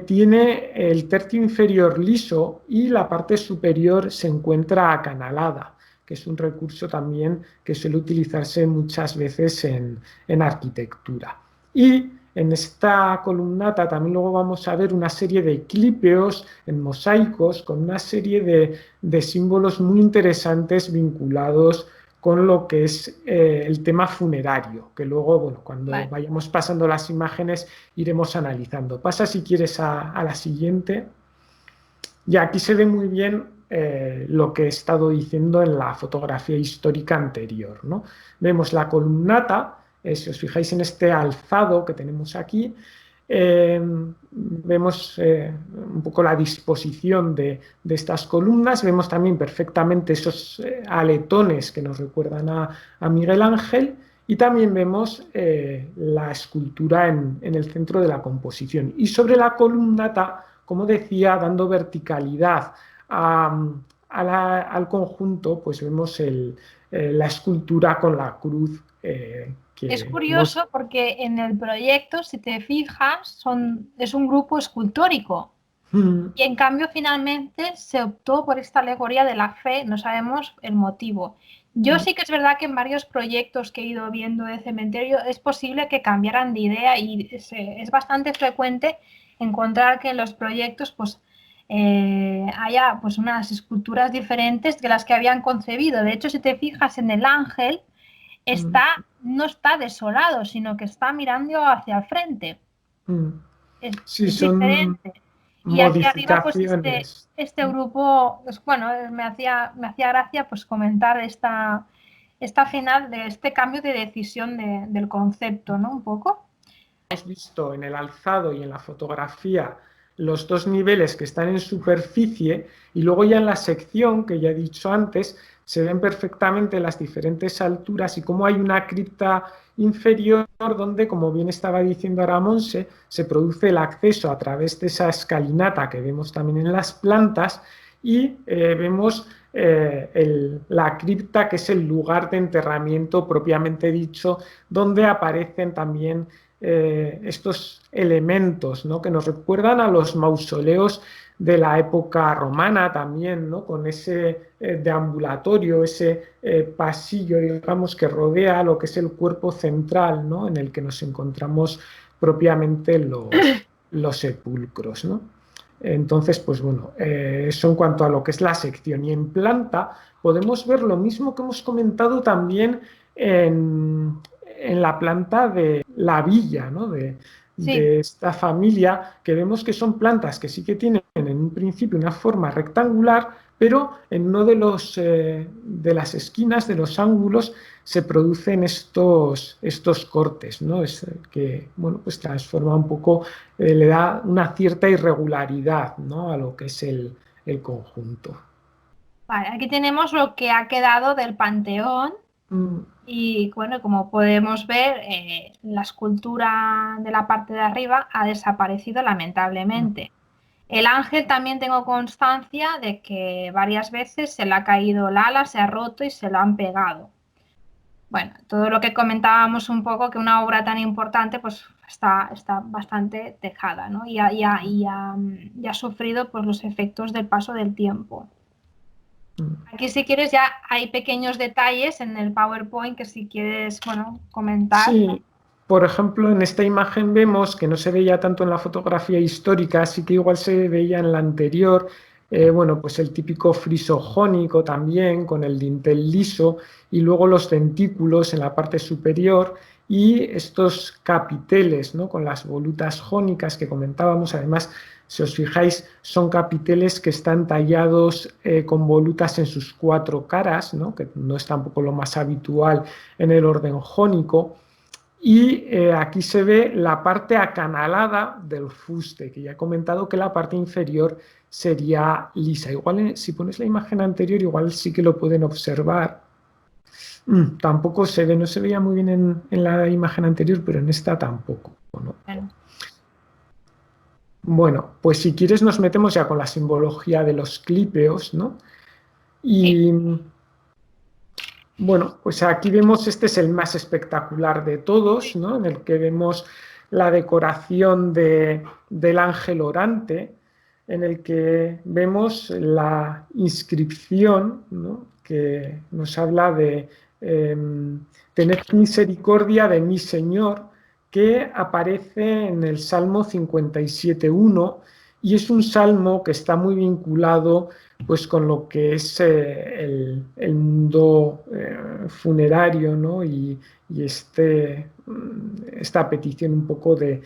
Speaker 1: tiene el tercio inferior liso y la parte superior se encuentra acanalada, que es un recurso también que suele utilizarse muchas veces en arquitectura. Y en esta columnata también luego vamos a ver una serie de clípeos en mosaicos con una serie de símbolos muy interesantes vinculados con lo que es el tema funerario, que luego, bueno, cuando
Speaker 2: Vale.
Speaker 1: vayamos pasando las imágenes iremos analizando. Pasa si quieres a la siguiente. Y aquí se ve muy bien lo que he estado diciendo en la fotografía histórica anterior, ¿no? Vemos la columnata, si os fijáis en este alzado que tenemos aquí, vemos un poco la disposición de estas columnas, vemos también perfectamente esos aletones que nos recuerdan a Miguel Ángel, y también vemos la escultura en el centro de la composición. Y sobre la columnata, como decía, dando verticalidad al conjunto, pues vemos la escultura con la cruz
Speaker 2: Es
Speaker 1: que hemos...
Speaker 2: curioso porque en el proyecto, si te fijas, es un grupo escultórico. Y en cambio, finalmente se optó por esta alegoría de la fe, no sabemos el motivo. Yo sí que es verdad que en varios proyectos que he ido viendo de cementerio es posible que cambiaran de idea, y es bastante frecuente encontrar que en los proyectos pues haya pues unas esculturas diferentes de las que habían concebido. De hecho, si te fijas en el ángel,
Speaker 1: mm,
Speaker 2: no está desolado, sino que está mirando hacia el frente.
Speaker 1: mm. Sí,
Speaker 2: Es
Speaker 1: son
Speaker 2: diferente. Y aquí arriba, pues
Speaker 1: modificaciones.
Speaker 2: este grupo, pues, bueno, me hacía gracia pues comentar esta final de este cambio de decisión del concepto, ¿no? Un poco.
Speaker 1: Hemos visto en el alzado y en la fotografía los dos niveles que están en superficie y luego ya en la sección, que ya he dicho antes, se ven perfectamente las diferentes alturas y cómo hay una cripta inferior donde, como bien estaba diciendo ahora Monse, se produce el acceso a través de esa escalinata que vemos también en las plantas y vemos la cripta, que es el lugar de enterramiento propiamente dicho, donde aparecen también estos elementos, ¿no? Que nos recuerdan a los mausoleos de la época romana también, ¿no? Con ese deambulatorio, ese pasillo, digamos, que rodea lo que es el cuerpo central, ¿no? En el que nos encontramos propiamente los sepulcros, ¿no? Entonces, pues bueno, eso en cuanto a lo que es la sección. Y en planta podemos ver lo mismo que hemos comentado también en la planta de la villa, ¿no?
Speaker 2: Sí.
Speaker 1: De esta familia, que vemos que son plantas que sí que tienen en un principio una forma rectangular, pero en uno de las esquinas, de los ángulos, se producen estos cortes, ¿no? Que, bueno, pues transforma un poco, le da una cierta irregularidad, ¿no? A lo que es el conjunto.
Speaker 2: Vale, aquí tenemos lo que ha quedado del panteón.
Speaker 1: Mm,
Speaker 2: Y bueno, como podemos ver, la escultura de la parte de arriba ha desaparecido
Speaker 1: mm,
Speaker 2: lamentablemente. El ángel también tengo constancia de que varias veces se le ha caído el ala, se ha roto y se lo han pegado. Bueno, todo lo que comentábamos un poco, que una obra tan importante pues está bastante dejada, ¿no? Y ha sufrido pues, los efectos del paso del tiempo.
Speaker 1: mm.
Speaker 2: Aquí si quieres ya hay pequeños detalles en el PowerPoint que si quieres, bueno, comentar.
Speaker 1: Sí, por ejemplo, en esta imagen vemos que no se veía tanto en la fotografía histórica, así que igual se veía en la anterior, bueno, pues el típico friso jónico también, con el dintel liso, y luego los dentículos en la parte superior, y estos capiteles, ¿no? Con las volutas jónicas que comentábamos, además, si os fijáis, son capiteles que están tallados con volutas en sus cuatro caras, ¿no? Que no es tampoco lo más habitual en el orden jónico. Y aquí se ve la parte acanalada del fuste, que ya he comentado que la parte inferior sería lisa. Igual si pones la imagen anterior, igual sí que lo pueden observar. Tampoco se ve, no se veía muy bien en la imagen anterior, pero en esta tampoco, ¿no?
Speaker 2: Bueno,
Speaker 1: Bueno, pues si quieres nos metemos ya con la simbología de los clípeos, ¿no?
Speaker 2: sí,
Speaker 1: Y bueno, pues aquí vemos, este es el más espectacular de todos, ¿no? En el que vemos la decoración del ángel orante, en el que vemos la inscripción, ¿no? Que nos habla de tened misericordia de mi Señor, que aparece en el Salmo 57.1 y es un salmo que está muy vinculado pues con lo que es el mundo funerario, ¿no? Y esta petición un poco de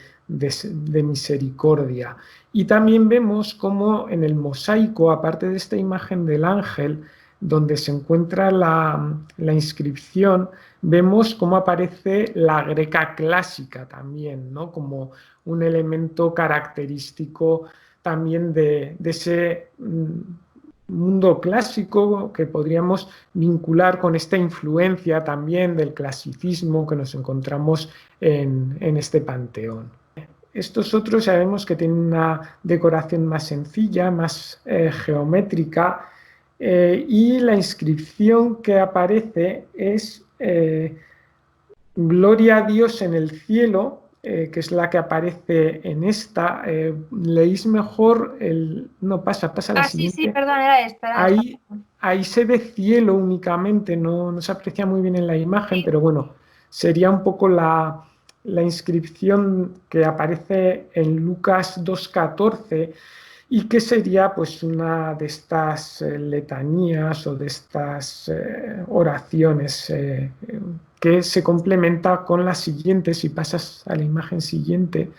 Speaker 1: misericordia. Y también vemos cómo en el mosaico, aparte de esta imagen del ángel, donde se encuentra la inscripción, vemos cómo aparece la greca clásica también, ¿no? Como un elemento característico también de ese mundo clásico que podríamos vincular con esta influencia también del clasicismo que nos encontramos en este panteón. Estos otros ya vemos que tienen una decoración más sencilla, más geométrica, y la inscripción que aparece es Gloria a Dios en el cielo, que es la que aparece en esta. Leéis mejor el... No, pasa a la
Speaker 2: ah, sí, sí,
Speaker 1: siguiente.
Speaker 2: perdón, era esta.
Speaker 1: Ahí se ve cielo únicamente, no se aprecia muy bien en la imagen,
Speaker 2: Sí,
Speaker 1: pero bueno, sería un poco la inscripción que aparece en Lucas 2.14 y que sería pues una de estas letanías o de estas oraciones que se complementa con la siguiente. Si pasas a la imagen siguiente,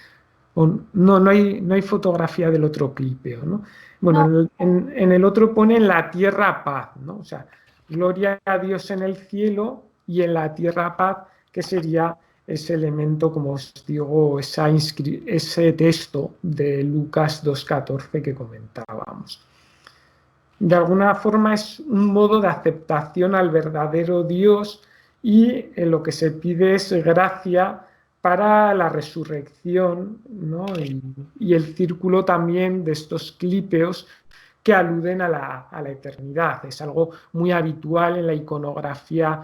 Speaker 1: no hay fotografía del otro clipeo, ¿no? Bueno,
Speaker 2: No.
Speaker 1: en el otro pone en la tierra paz, ¿no? O sea, gloria a Dios en el cielo y en la tierra paz, que sería ese elemento, como os digo, ese texto de Lucas 2:14 que comentábamos. De alguna forma es un modo de aceptación al verdadero Dios y lo que se pide es gracia para la resurrección, ¿no? Y el círculo también de estos clípeos que aluden a la eternidad. Es algo muy habitual en la iconografía,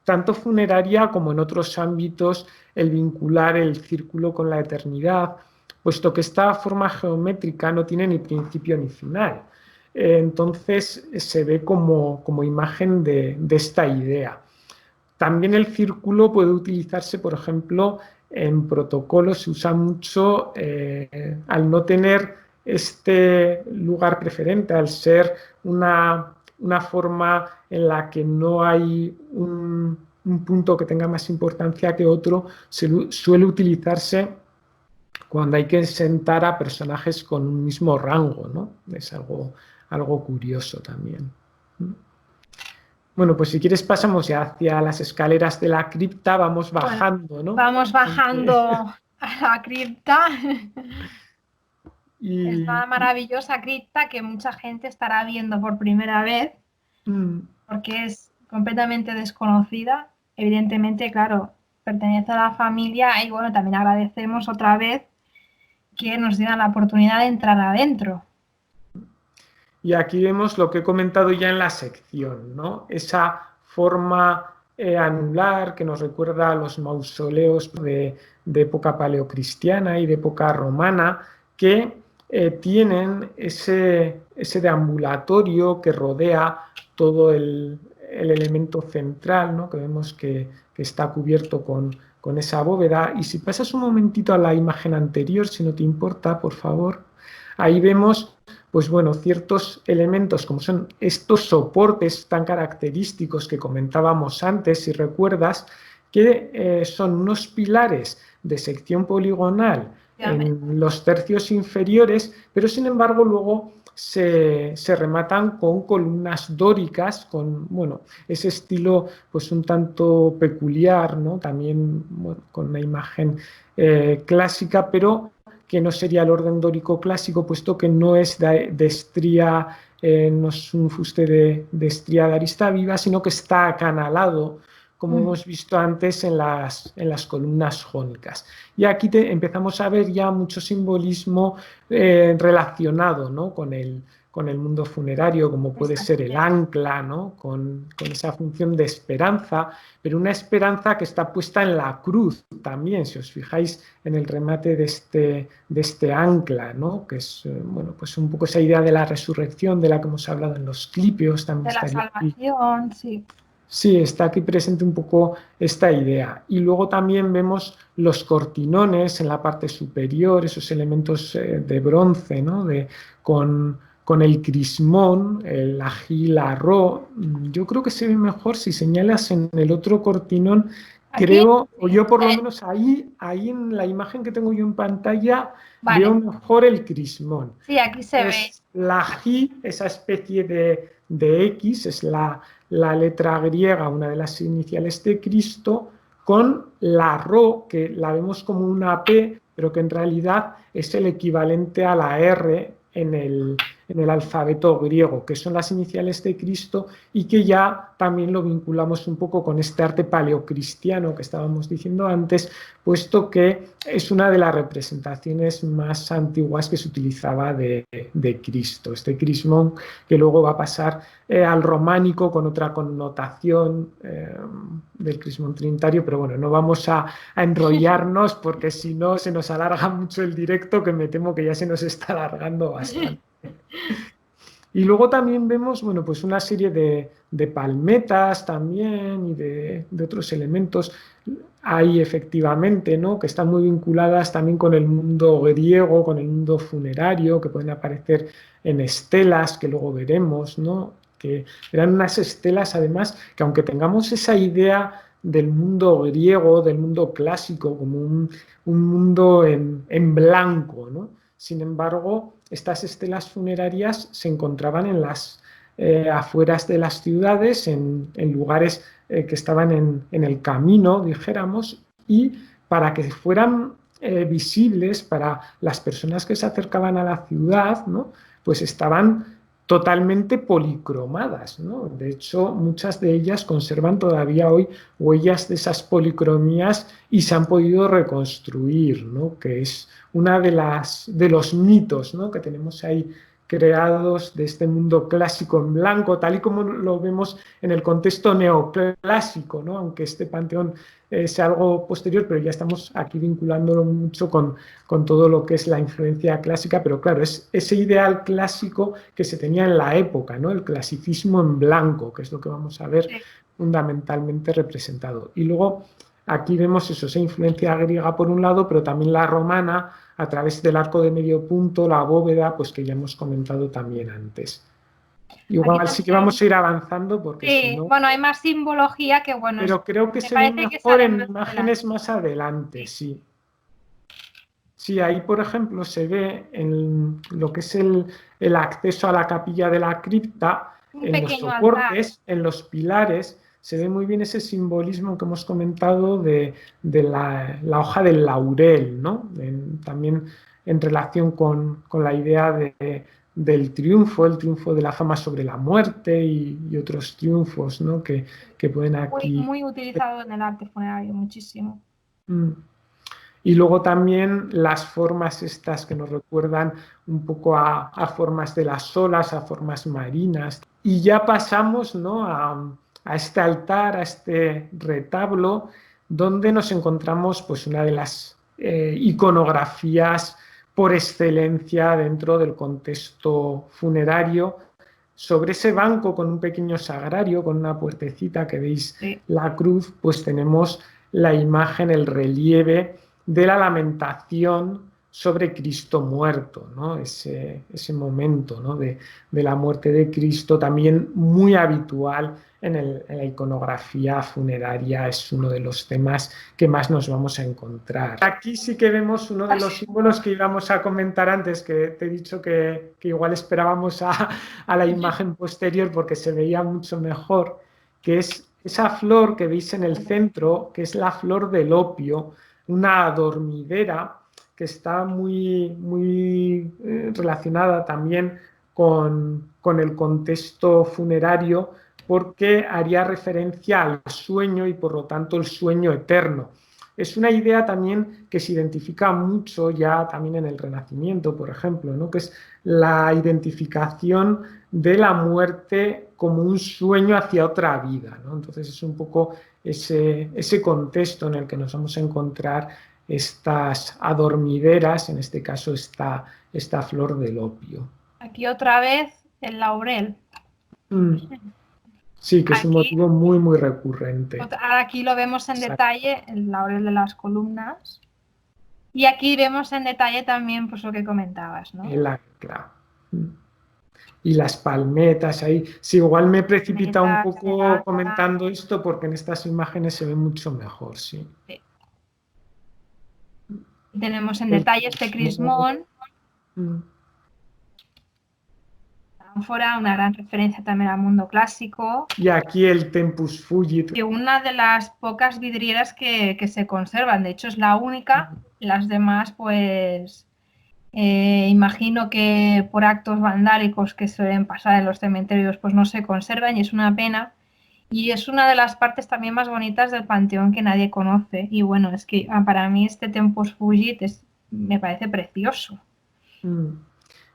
Speaker 1: tanto funeraria como en otros ámbitos, el vincular el círculo con la eternidad, puesto que esta forma geométrica no tiene ni principio ni final. Entonces se ve como imagen de esta idea. También el círculo puede utilizarse, por ejemplo, en protocolos, se usa mucho al no tener este lugar preferente, al ser una forma en la que no hay un punto que tenga más importancia que otro, suele utilizarse cuando hay que sentar a personajes con un mismo rango, ¿no? Es algo curioso también. Bueno, pues si quieres pasamos ya hacia las escaleras de la cripta, vamos bajando, ¿no?
Speaker 2: Vamos bajando a la cripta.
Speaker 1: Y,
Speaker 2: Esta maravillosa cripta que mucha gente estará viendo por primera vez
Speaker 1: mm,
Speaker 2: porque es completamente desconocida. Evidentemente, claro, pertenece a la familia y bueno, también agradecemos otra vez que nos dieran la oportunidad de entrar adentro.
Speaker 1: y aquí vemos lo que he comentado ya en la sección, ¿no? Esa forma anular que nos recuerda a los mausoleos de época paleocristiana y de época romana, que tienen ese deambulatorio que rodea todo el elemento central, ¿no? Que vemos que está cubierto con esa bóveda. Y si pasas un momentito a la imagen anterior, si no te importa, por favor, ahí vemos pues bueno, ciertos elementos como son estos soportes tan característicos que comentábamos antes, si recuerdas, que son unos pilares de sección poligonal en los tercios inferiores, pero sin embargo luego se rematan con columnas dóricas, con bueno, ese estilo pues un tanto peculiar, ¿no? También bueno, con una imagen clásica, pero que no sería el orden dórico clásico, puesto que no es de estría, no es un fuste de estría de arista viva, sino que está acanalado, como hemos visto antes en las columnas jónicas. Y aquí empezamos a ver ya mucho simbolismo relacionado, ¿no? con el mundo funerario, como puede ser el ancla, ¿no? con esa función de esperanza, pero una esperanza que está puesta en la cruz también, si os fijáis en el remate de este ancla, ¿no? Que es bueno, pues un poco esa idea de la resurrección de la que hemos hablado en los clipios, también
Speaker 2: De la
Speaker 1: estaría aquí.
Speaker 2: salvación, sí.
Speaker 1: Sí, está aquí presente un poco esta idea. Y luego también vemos los cortinones en la parte superior, esos elementos de bronce, ¿no? Con el crismón, el ají, la ro. Yo creo que se ve mejor si señalas en el otro cortinón,
Speaker 2: Aquí,
Speaker 1: creo, o
Speaker 2: sí.
Speaker 1: yo por lo menos ahí en la imagen que tengo yo en pantalla, veo
Speaker 2: Vale,
Speaker 1: mejor el crismón.
Speaker 2: sí, aquí se ve.
Speaker 1: Es la ají, esa especie de X, es la letra griega, una de las iniciales de Cristo, con la Ro, que la vemos como una P, pero que en realidad es el equivalente a la R en el alfabeto griego, que son las iniciales de Cristo y que ya también lo vinculamos un poco con este arte paleocristiano que estábamos diciendo antes, puesto que es una de las representaciones más antiguas que se utilizaba de Cristo, este crismón que luego va a pasar al románico con otra connotación del crismón trinitario, pero bueno, no vamos a enrollarnos porque si no se nos alarga mucho el directo, que me temo que ya se nos está alargando bastante. Y luego también vemos, bueno, pues una serie de palmetas también y de otros elementos ahí efectivamente, ¿no? Que están muy vinculadas también con el mundo griego, con el mundo funerario, que pueden aparecer en estelas que luego veremos, ¿no? Que eran unas estelas además que aunque tengamos esa idea del mundo griego, del mundo clásico, como un mundo en blanco, ¿no? Sin embargo, estas estelas funerarias se encontraban en las afueras de las ciudades, en lugares que estaban en el camino, dijéramos, y para que fueran visibles para las personas que se acercaban a la ciudad, ¿no? Pues estaban totalmente policromadas, ¿no? De hecho, muchas de ellas conservan todavía hoy huellas de esas policromías y se han podido reconstruir, ¿no? Que es una de los mitos, ¿no? Que tenemos ahí creados de este mundo clásico en blanco, tal y como lo vemos en el contexto neoclásico, ¿no? Aunque este panteón sea algo posterior, pero ya estamos aquí vinculándolo mucho con todo lo que es la influencia clásica, pero claro, es ese ideal clásico que se tenía en la época, ¿no? El clasicismo en blanco, que es lo que vamos a ver fundamentalmente representado. Y luego aquí vemos eso, esa influencia griega por un lado, pero también la romana, a través del arco de medio punto, la bóveda, pues que ya hemos comentado también antes. Igual sí que vamos a ir avanzando porque si
Speaker 2: sí,
Speaker 1: no...
Speaker 2: bueno, hay más simbología que bueno.
Speaker 1: Pero creo que
Speaker 2: me
Speaker 1: se ve
Speaker 2: parece que
Speaker 1: mejor
Speaker 2: sale
Speaker 1: en
Speaker 2: más
Speaker 1: imágenes
Speaker 2: adelante.
Speaker 1: más adelante, sí. Sí, ahí por ejemplo se ve en lo que es el acceso a la capilla de la cripta,
Speaker 2: Un
Speaker 1: en los
Speaker 2: pequeño altar.
Speaker 1: soportes, en los pilares, se ve muy bien ese simbolismo que hemos comentado de la hoja del laurel, ¿no? También en relación con la idea del triunfo, el triunfo de la fama sobre la muerte y otros triunfos, ¿no? Que pueden
Speaker 2: Muy,
Speaker 1: aquí...
Speaker 2: muy utilizado en el arte funerario, muchísimo.
Speaker 1: Mm. Y luego también las formas estas que nos recuerdan un poco a formas de las olas, a formas marinas. Y ya pasamos, ¿no? a este altar, a este retablo, donde nos encontramos pues, una de las iconografías por excelencia dentro del contexto funerario. Sobre ese banco con un pequeño sagrario, con una puertecita que veis la cruz, pues tenemos la imagen, el relieve de la lamentación sobre Cristo muerto, ¿no? Ese momento, ¿no? de la muerte de Cristo, también muy habitual en la iconografía funeraria, es uno de los temas que más nos vamos a encontrar. Aquí sí que vemos uno de los símbolos que íbamos a comentar antes, que te he dicho que igual esperábamos a la imagen posterior porque se veía mucho mejor, que es esa flor que veis en el centro, que es la flor del opio, una dormidera que está muy relacionada también con el contexto funerario porque haría referencia al sueño y por lo tanto el sueño eterno. Es una idea también que se identifica mucho ya también en el Renacimiento, por ejemplo, ¿no? Que es la identificación de la muerte como un sueño hacia otra vida, ¿no? Entonces es un poco ese contexto en el que nos vamos a encontrar estas adormideras, en este caso esta flor del opio.
Speaker 2: Aquí otra vez el laurel.
Speaker 1: Sí, que es un
Speaker 2: Aquí,
Speaker 1: motivo muy recurrente.
Speaker 2: aquí lo vemos en detalle, el laurel de las columnas. Y aquí vemos en detalle también pues, lo que comentabas, ¿no?
Speaker 1: El ancla. Y las palmetas ahí. Sí, igual me he precipitado un poco comentando esto porque en estas imágenes se ve mucho mejor, sí.
Speaker 2: Tenemos en detalle este crismón. Ánfora, una gran referencia también al mundo clásico.
Speaker 1: Y aquí el Tempus Fugit.
Speaker 2: Y una de las pocas vidrieras que se conservan, de hecho es la única, las demás pues imagino que por actos vandálicos que suelen pasar en los cementerios pues no se conservan y es una pena. Y es una de las partes también más bonitas del panteón que nadie conoce. Y bueno, es que para mí este Tempus Fugit me parece precioso.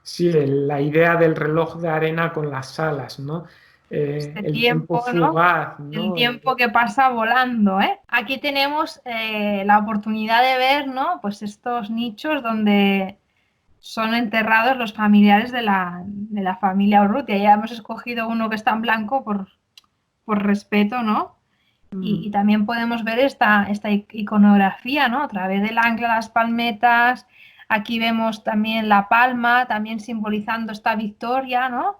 Speaker 1: Sí, la idea del reloj de arena con las alas, ¿no? El tiempo fugaz, ¿no?
Speaker 2: El tiempo que pasa volando, ¿eh? Aquí tenemos la oportunidad de ver, ¿no? Pues estos nichos donde son enterrados los familiares de la familia Urrutia. Ya hemos escogido uno que está en blanco por respeto, ¿no? Y también podemos ver esta iconografía, ¿no? A través del ancla, las palmetas. Aquí vemos también la palma, también simbolizando esta victoria, ¿no?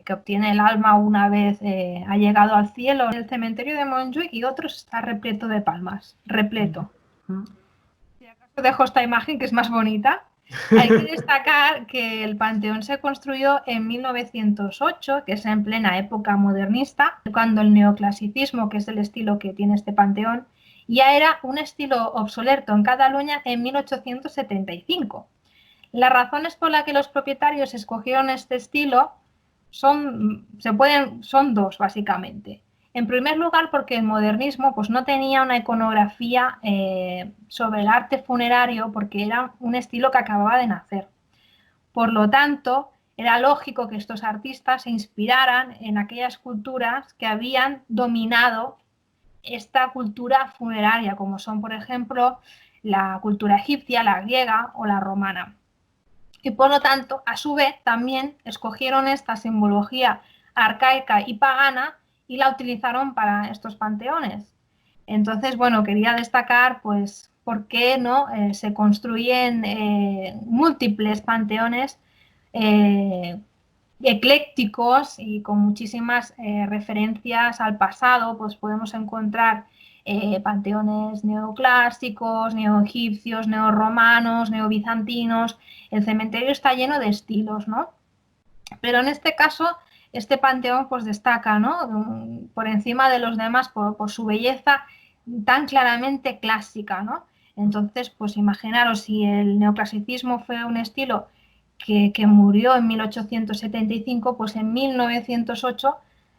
Speaker 2: que obtiene el alma una vez ha llegado al cielo. El cementerio de Montjuic y otros está repleto de palmas, repleto. Si acaso dejo esta imagen que es más bonita. Hay que destacar que el Panteón se construyó en 1908, que es en plena época modernista, cuando el neoclasicismo, que es el estilo que tiene este panteón, ya era un estilo obsoleto en Cataluña en 1875. Las razones por las que los propietarios escogieron este estilo son dos, básicamente. En primer lugar, porque el modernismo pues, no tenía una iconografía sobre el arte funerario, porque era un estilo que acababa de nacer. Por lo tanto, era lógico que estos artistas se inspiraran en aquellas culturas que habían dominado esta cultura funeraria, como son, por ejemplo, la cultura egipcia, la griega o la romana. Y por lo tanto, a su vez, también escogieron esta simbología arcaica y pagana y la utilizaron para estos panteones. Entonces, bueno, quería destacar, pues, por qué no se construyen múltiples panteones eclécticos y con muchísimas referencias al pasado. Pues podemos encontrar panteones neoclásicos, neoegipcios, neorromanos, neobizantinos. El cementerio está lleno de estilos, ¿no? Pero en este caso, este panteón pues destaca, ¿no? Por encima de los demás por su belleza tan claramente clásica, ¿no? Entonces, pues imaginaros, si el neoclasicismo fue un estilo que murió en 1875, pues en 1908,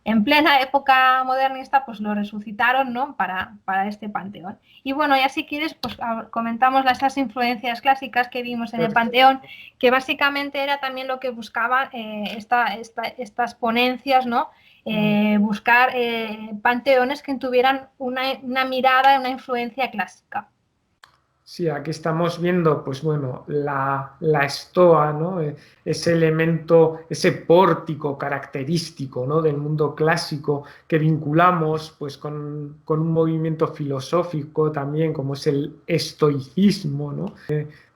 Speaker 2: en plena época modernista, pues lo resucitaron, ¿no? para este panteón. Y bueno, ya si quieres, pues comentamos esas influencias clásicas que vimos en el panteón, que básicamente era también lo que buscaban estas ponencias, ¿no? Buscar panteones que tuvieran una mirada, una influencia clásica.
Speaker 1: Sí, aquí estamos viendo, pues bueno, la estoa, ¿no? Ese elemento, ese pórtico característico, ¿no? Del mundo clásico que vinculamos, pues, con un movimiento filosófico también, como es el estoicismo, ¿no?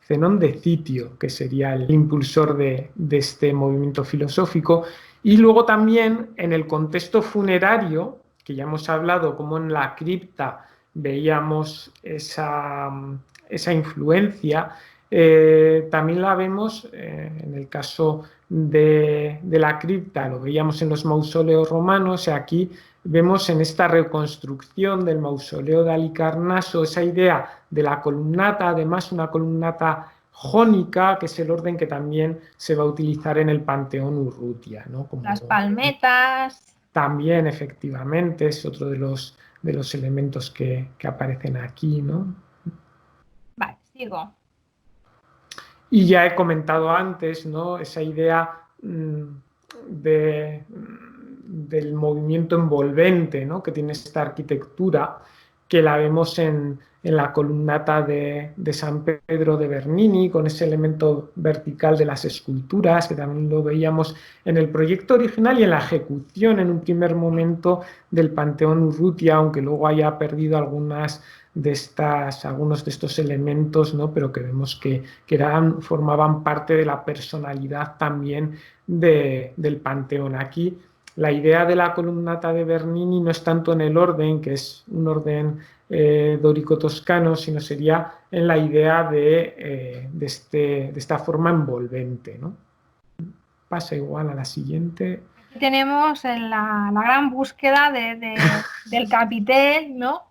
Speaker 1: Zenón de Citio, que sería el impulsor de este movimiento filosófico. Y luego también en el contexto funerario, que ya hemos hablado, como en la cripta veíamos esa influencia, también la vemos en el caso de la cripta, lo veíamos en los mausoleos romanos, y aquí vemos en esta reconstrucción del mausoleo de Halicarnaso esa idea de la columnata, además una columnata jónica, que es el orden que también se va a utilizar en el Panteón Urrutia, ¿no? Como
Speaker 2: las palmetas.
Speaker 1: También, efectivamente, es otro de los elementos que aparecen aquí, ¿no?
Speaker 2: Vale, sigo.
Speaker 1: Y ya he comentado antes, ¿no? Esa idea del movimiento envolvente, ¿no? Que tiene esta arquitectura, que la vemos en la columnata de San Pedro de Bernini, con ese elemento vertical de las esculturas, que también lo veíamos en el proyecto original y en la ejecución en un primer momento del Panteón Urrutia, aunque luego haya perdido algunos de estos elementos, ¿no? Pero que vemos que formaban parte de la personalidad también del Panteón. Aquí la idea de la columnata de Bernini no es tanto en el orden, que es un orden dórico-toscano, sino sería en la idea de esta forma envolvente, ¿no? Pasa igual a la siguiente.
Speaker 2: Aquí tenemos la gran búsqueda del capitel, ¿no?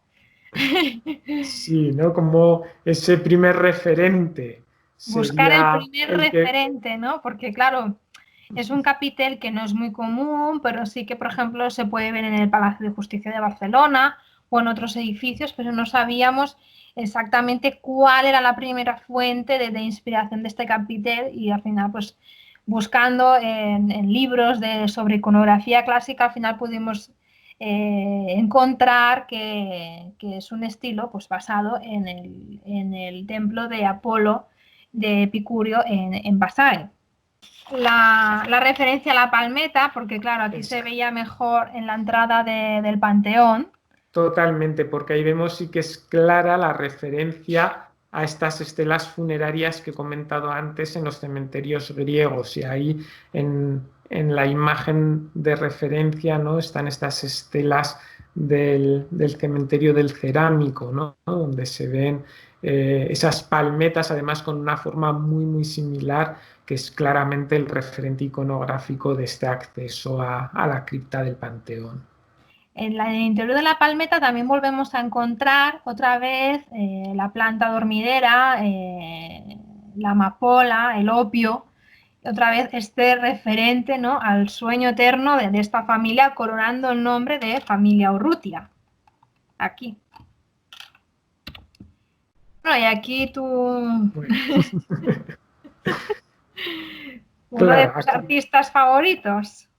Speaker 1: Sí, ¿no? Como ese primer referente.
Speaker 2: Buscar el
Speaker 1: Sería
Speaker 2: primer referente, ¿no? Porque claro, es un capitel que no es muy común, pero sí que, por ejemplo, se puede ver en el Palacio de Justicia de Barcelona o en otros edificios, pero no sabíamos exactamente cuál era la primera fuente de inspiración de este capitel, y al final, pues, buscando en libros sobre iconografía clásica, al final pudimos encontrar que es un estilo pues, basado en el templo de Apolo de Epicurio en Versailles. La referencia a la palmeta, porque claro, aquí se veía mejor en la entrada del Panteón.
Speaker 1: Totalmente, porque ahí vemos sí que es clara la referencia a estas estelas funerarias que he comentado antes en los cementerios griegos, y ahí en en la imagen de referencia, ¿no? Están estas estelas del cementerio del Cerámico, ¿no? Donde se ven esas palmetas, además con una forma muy, muy similar, que es claramente el referente iconográfico de este acceso a la cripta del Panteón.
Speaker 2: En el interior de la palmeta también volvemos a encontrar otra vez la planta dormidera, la amapola, el opio, otra vez este referente, ¿no?, al sueño eterno de esta familia, coronando el nombre de familia Urrutia. Aquí. Bueno, y aquí tú,
Speaker 1: Bueno,
Speaker 2: uno de
Speaker 1: claro,
Speaker 2: tus artistas favoritos.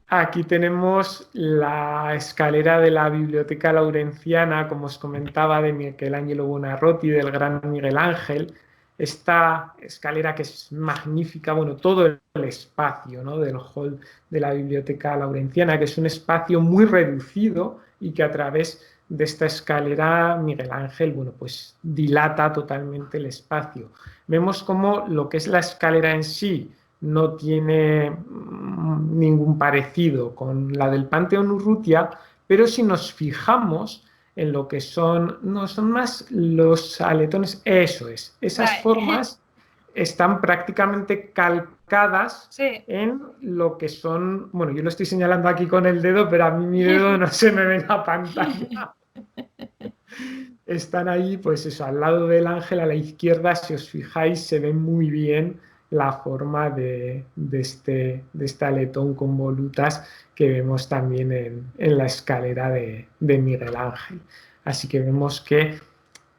Speaker 1: aquí tenemos la escalera de la Biblioteca Laurenciana, como os comentaba, de Michelangelo Buonarroti, del gran Miguel Ángel. Esta escalera que es magnífica, bueno, todo el espacio, ¿no?, del hall de la Biblioteca Laurenciana, que es un espacio muy reducido y que a través de esta escalera Miguel Ángel, bueno, pues dilata totalmente el espacio. Vemos como lo que es la escalera en sí no tiene ningún parecido con la del Panteón Urrutia, pero si nos fijamos en lo que son, no son más los aletones, eso es, esas formas están prácticamente calcadas
Speaker 2: Sí.
Speaker 1: en lo que son, bueno, yo lo estoy señalando aquí con el dedo, pero a mí mi dedo no se me ve en la pantalla. Están ahí, pues eso, al lado del ángel, a la izquierda, si os fijáis, se ve muy bien la forma de este aletón con volutas que vemos también en la escalera de Miguel Ángel. Así que vemos que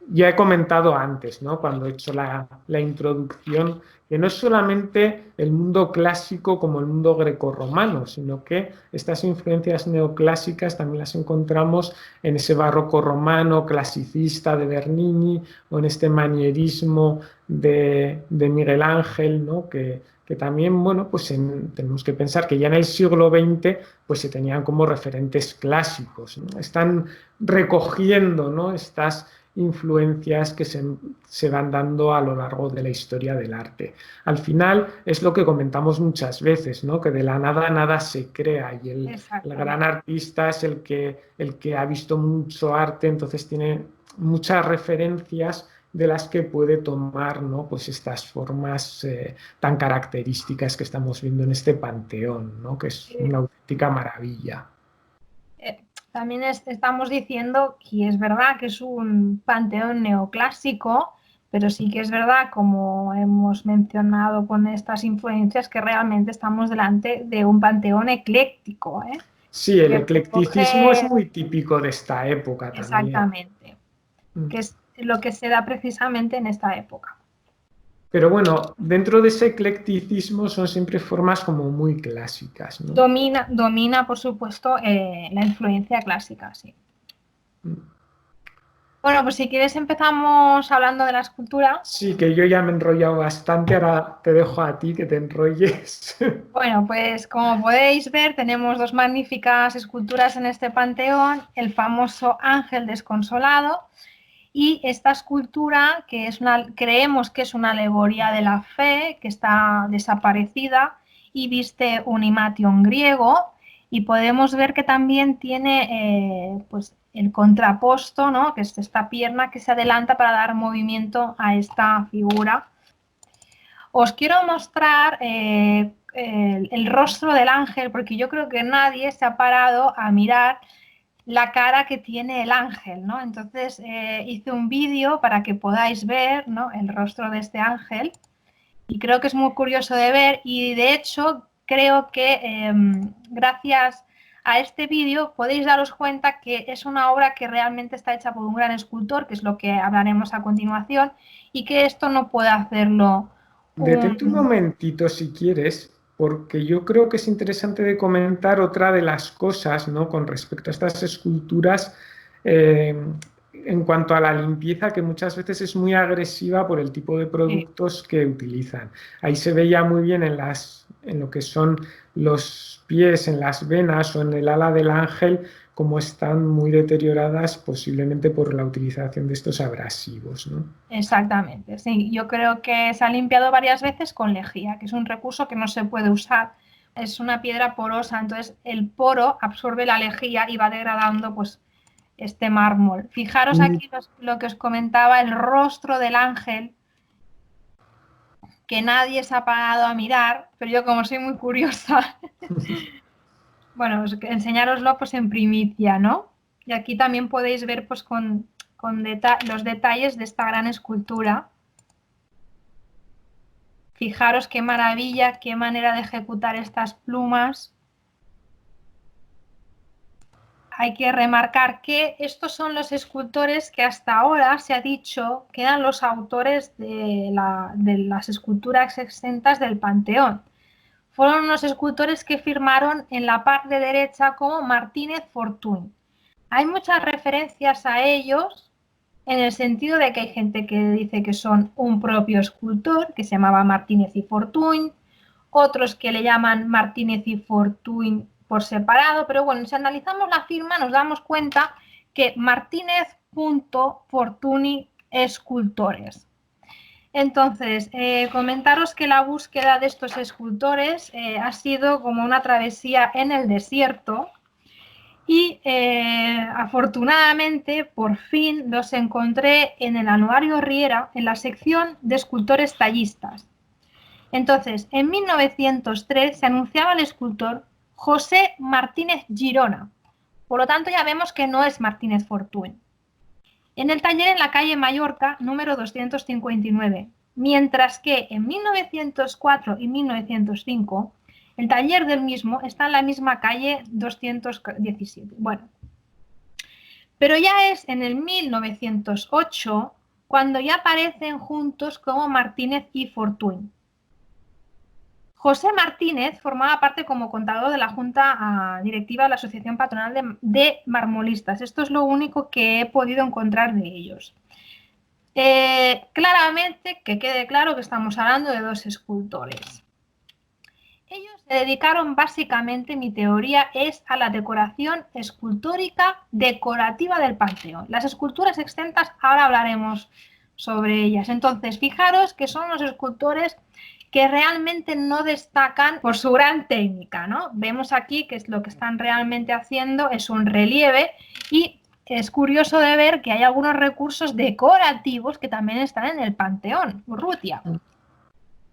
Speaker 1: ya he comentado antes, ¿no?, cuando he hecho la introducción, que no es solamente el mundo clásico como el mundo grecorromano, sino que estas influencias neoclásicas también las encontramos en ese barroco romano clasicista de Bernini o en este manierismo de Miguel Ángel, ¿no?, que también, bueno, pues tenemos que pensar que ya en el siglo XX pues se tenían como referentes clásicos, ¿no? Están recogiendo, ¿no?, estas influencias que se van dando a lo largo de la historia del arte. Al final es lo que comentamos muchas veces, ¿no?, que de la nada nada se crea y el gran artista es el que ha visto mucho arte, entonces tiene muchas referencias de las que puede tomar, ¿no?, pues estas formas tan características que estamos viendo en este panteón, ¿no?, que es una auténtica maravilla.
Speaker 2: También estamos diciendo que es verdad que es un panteón neoclásico, pero sí que es verdad, como hemos mencionado con estas influencias, que realmente estamos delante de un panteón ecléctico, ¿eh?
Speaker 1: Sí, el
Speaker 2: Que
Speaker 1: eclecticismo es
Speaker 2: recoge
Speaker 1: muy típico de esta época también.
Speaker 2: exactamente, que es lo que se da precisamente en esta época.
Speaker 1: Pero bueno, dentro de ese eclecticismo son siempre formas como muy clásicas, ¿no?
Speaker 2: Domina por supuesto, la influencia clásica, sí. Bueno, pues si quieres empezamos hablando de la escultura.
Speaker 1: Sí, que yo ya me he enrollado bastante, ahora te dejo a ti que te enrolles.
Speaker 2: Bueno, pues como podéis ver, tenemos dos magníficas esculturas en este panteón, el famoso Ángel Desconsolado y esta escultura que creemos que es una alegoría de la fe, que está desaparecida y viste un himation griego, y podemos ver que también tiene pues el contraposto, ¿no?, que es esta pierna que se adelanta para dar movimiento a esta figura. Os quiero mostrar el rostro del ángel, porque yo creo que nadie se ha parado a mirar la cara que tiene el ángel, ¿no? Entonces hice un vídeo para que podáis ver, ¿no?, el rostro de este ángel, y creo que es muy curioso de ver, y de hecho creo que gracias a este vídeo podéis daros cuenta que es una obra que realmente está hecha por un gran escultor, que es lo que hablaremos a continuación, y que esto no puede hacerlo
Speaker 1: Detente un momentito si quieres, porque yo creo que es interesante de comentar otra de las cosas, ¿no?, con respecto a estas esculturas, en cuanto a la limpieza, que muchas veces es muy agresiva por el tipo de productos que utilizan. Ahí se veía muy bien en lo que son los pies, en las venas o en el ala del ángel, como están muy deterioradas posiblemente por la utilización de estos abrasivos, ¿no?
Speaker 2: Exactamente, sí. Yo creo que se ha limpiado varias veces con lejía, que es un recurso que no se puede usar es una piedra porosa, entonces el poro absorbe la lejía y va degradando pues este mármol. Fijaros aquí lo que os comentaba, el rostro del ángel, que nadie se ha parado a mirar, pero yo como soy muy curiosa, bueno, enseñároslo pues en primicia, ¿no? Y aquí también podéis ver pues con los detalles de esta gran escultura. Fijaros qué maravilla, qué manera de ejecutar estas plumas. Hay que remarcar que estos son los escultores que hasta ahora se ha dicho que eran los autores de las esculturas exentas del Panteón. Fueron unos escultores que firmaron en la parte derecha como Martínez Fortuny. Hay muchas referencias a ellos en el sentido de que hay gente que dice que son un propio escultor que se llamaba Martínez y Fortuny, otros que le llaman Martínez y Fortuny por separado, pero bueno, si analizamos la firma nos damos cuenta que Martínez.Fortuny escultores. Entonces, comentaros que la búsqueda de estos escultores ha sido como una travesía en el desierto y afortunadamente por fin los encontré en el Anuario Riera en la sección de escultores tallistas. Entonces, en 1903 se anunciaba el escultor José Martínez Girona. Por lo tanto, ya vemos que no es Martínez Fortuny. En el taller en la calle Mallorca, número 259. Mientras que en 1904 y 1905, el taller del mismo está en la misma calle 217. Bueno, pero ya es en el 1908 cuando ya aparecen juntos como Martínez y Fortuny. José Martínez formaba parte como contador de la Junta Directiva de la Asociación Patronal de Marmolistas. Esto es lo único que he podido encontrar de ellos. Claramente, que quede claro que estamos hablando de dos escultores. Ellos se dedicaron básicamente, mi teoría es a la decoración escultórica decorativa del Panteón. Las esculturas exentas, ahora hablaremos sobre ellas. Entonces, fijaros que son los escultores que realmente no destacan por su gran técnica, ¿no? Vemos aquí que lo que están realmente haciendo es un relieve y es curioso de ver que hay algunos recursos decorativos que también están en el Panteón Urrutia.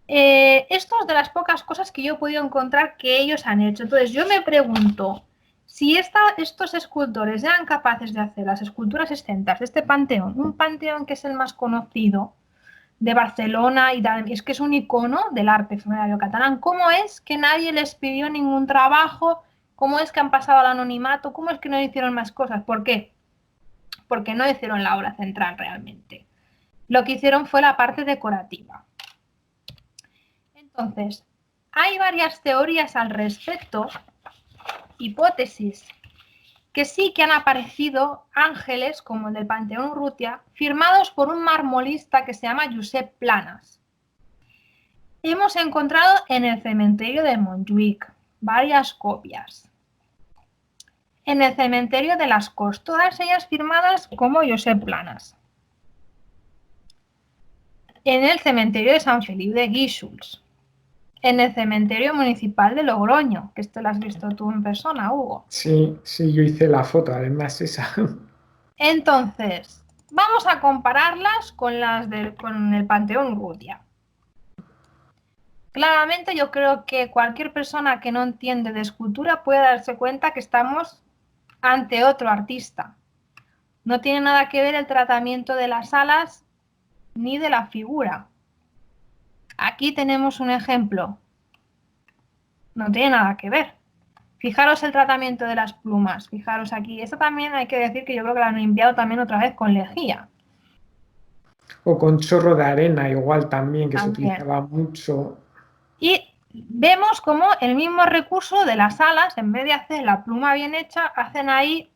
Speaker 2: Esto es de las pocas cosas que yo he podido encontrar que ellos han hecho. Entonces yo me pregunto, si estos escultores eran capaces de hacer las esculturas exentas de este Panteón, un Panteón que es el más conocido de Barcelona y es que es un icono del arte funerario catalán. ¿Cómo es que nadie les pidió ningún trabajo? ¿Cómo es que han pasado al anonimato? ¿Cómo es que no hicieron más cosas? ¿Por qué? Porque no hicieron la obra central realmente. Lo que hicieron fue la parte decorativa. Entonces, hay varias teorías al respecto, hipótesis, que sí que han aparecido ángeles, como el del Panteón Urrutia, firmados por un marmolista que se llama Josep Planas. Hemos encontrado en el cementerio de Montjuïc varias copias. En el cementerio de Las Corts, todas ellas firmadas como Josep Planas. En el cementerio de San Feliu de Guíxols. En el cementerio municipal de Logroño, que esto lo has visto tú en persona, Hugo.
Speaker 1: Sí, sí, yo hice la foto, además esa.
Speaker 2: Entonces, vamos a compararlas con con el Panteón Urrutia. Claramente yo creo que cualquier persona que no entiende de escultura puede darse cuenta que estamos ante otro artista. No tiene nada que ver el tratamiento de las alas ni de la figura. Aquí tenemos un ejemplo. No tiene nada que ver. Fijaros el tratamiento de las plumas. Fijaros aquí. Esto también hay que decir que yo creo que lo han limpiado también otra vez con lejía.
Speaker 1: O con chorro de arena, igual también, que se utilizaba mucho.
Speaker 2: Y vemos como el mismo recurso de las alas, en vez de hacer la pluma bien hecha, hacen ahí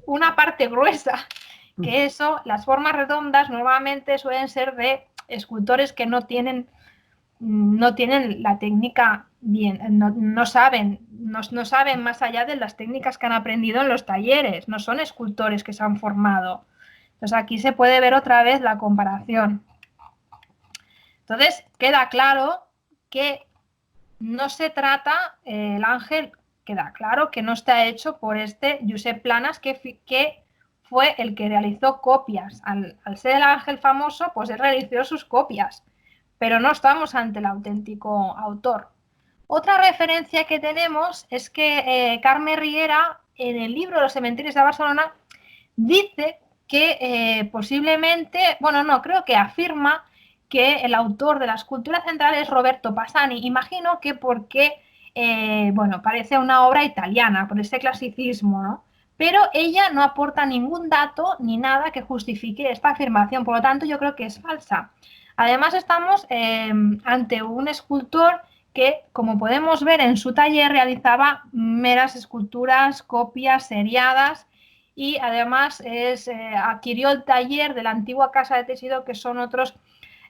Speaker 2: una parte gruesa. Que eso, las formas redondas normalmente suelen ser de escultores que no tienen la técnica bien, no saben más allá de las técnicas que han aprendido en los talleres, no son escultores que se han formado. Entonces aquí se puede ver otra vez la comparación. Entonces queda claro que no se trata, el ángel, queda claro que no está hecho por este Josep Planas, que fue el que realizó copias. Al ser el ángel famoso, pues él realizó sus copias, pero no estamos ante el auténtico autor. Otra referencia que tenemos es que Carme Riera, en el libro Los cementerios de Barcelona, dice que posiblemente, bueno, no, creo que afirma que el autor de la escultura central es Roberto Passani. Imagino que porque, bueno, parece una obra italiana, por ese clasicismo, ¿no? Pero ella no aporta ningún dato ni nada que justifique esta afirmación, por lo tanto yo creo que es falsa. Además estamos ante un escultor que, como podemos ver en su taller, realizaba meras esculturas, copias seriadas, y además adquirió el taller de la antigua Casa de Teixidó, que son otros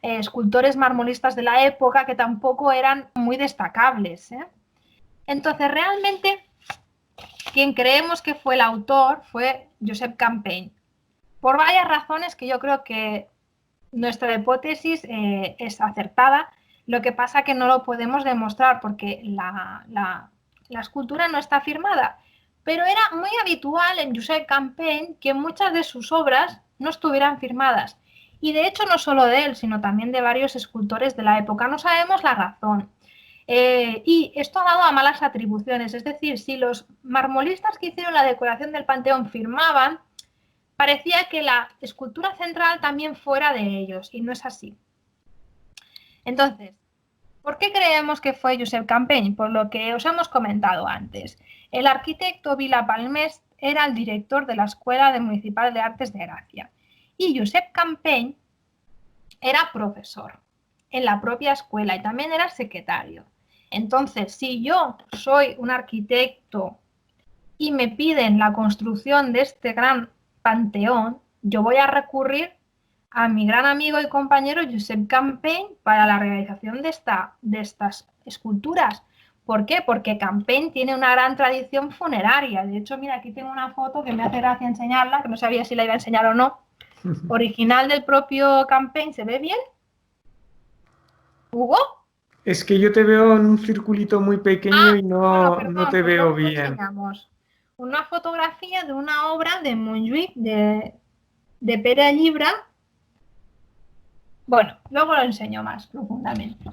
Speaker 2: escultores marmolistas de la época que tampoco eran muy destacables. Entonces, realmente, quien creemos que fue el autor fue Josep Campeny, por varias razones que yo creo que nuestra hipótesis es acertada. Lo que pasa que no lo podemos demostrar porque la escultura no está firmada. Pero era muy habitual en Josep Campeny que muchas de sus obras no estuvieran firmadas. Y de hecho no solo de él, sino también de varios escultores de la época. No sabemos la razón. Y esto ha dado a malas atribuciones. Es decir, si los marmolistas que hicieron la decoración del Panteón firmaban, parecía que la escultura central también fuera de ellos, y no es así. Entonces, ¿por qué creemos que fue Josep Campeny? Por lo que os hemos comentado antes. El arquitecto Vila Palmés era el director de la Escuela Municipal de Artes de Gracia, y Josep Campeny era profesor en la propia escuela y también era secretario. Entonces, si yo soy un arquitecto y me piden la construcción de este gran panteón, yo voy a recurrir a mi gran amigo y compañero Josep Campeny para la realización de estas esculturas. ¿Por qué? Porque Campeny tiene una gran tradición funeraria. De hecho, mira, aquí tengo una foto que me hace gracia enseñarla, que no sabía si la iba a enseñar o no. Original del propio Campeny, ¿se ve bien? ¿Hugo?
Speaker 1: Es que yo te veo en un circulito muy pequeño y
Speaker 2: Bueno,
Speaker 1: no
Speaker 2: perdón,
Speaker 1: te
Speaker 2: pues
Speaker 1: veo
Speaker 2: luego lo
Speaker 1: bien.
Speaker 2: enseñamos. Una fotografía de una obra de Montjuïc, de Pere Llibre. Bueno, luego lo enseño más profundamente.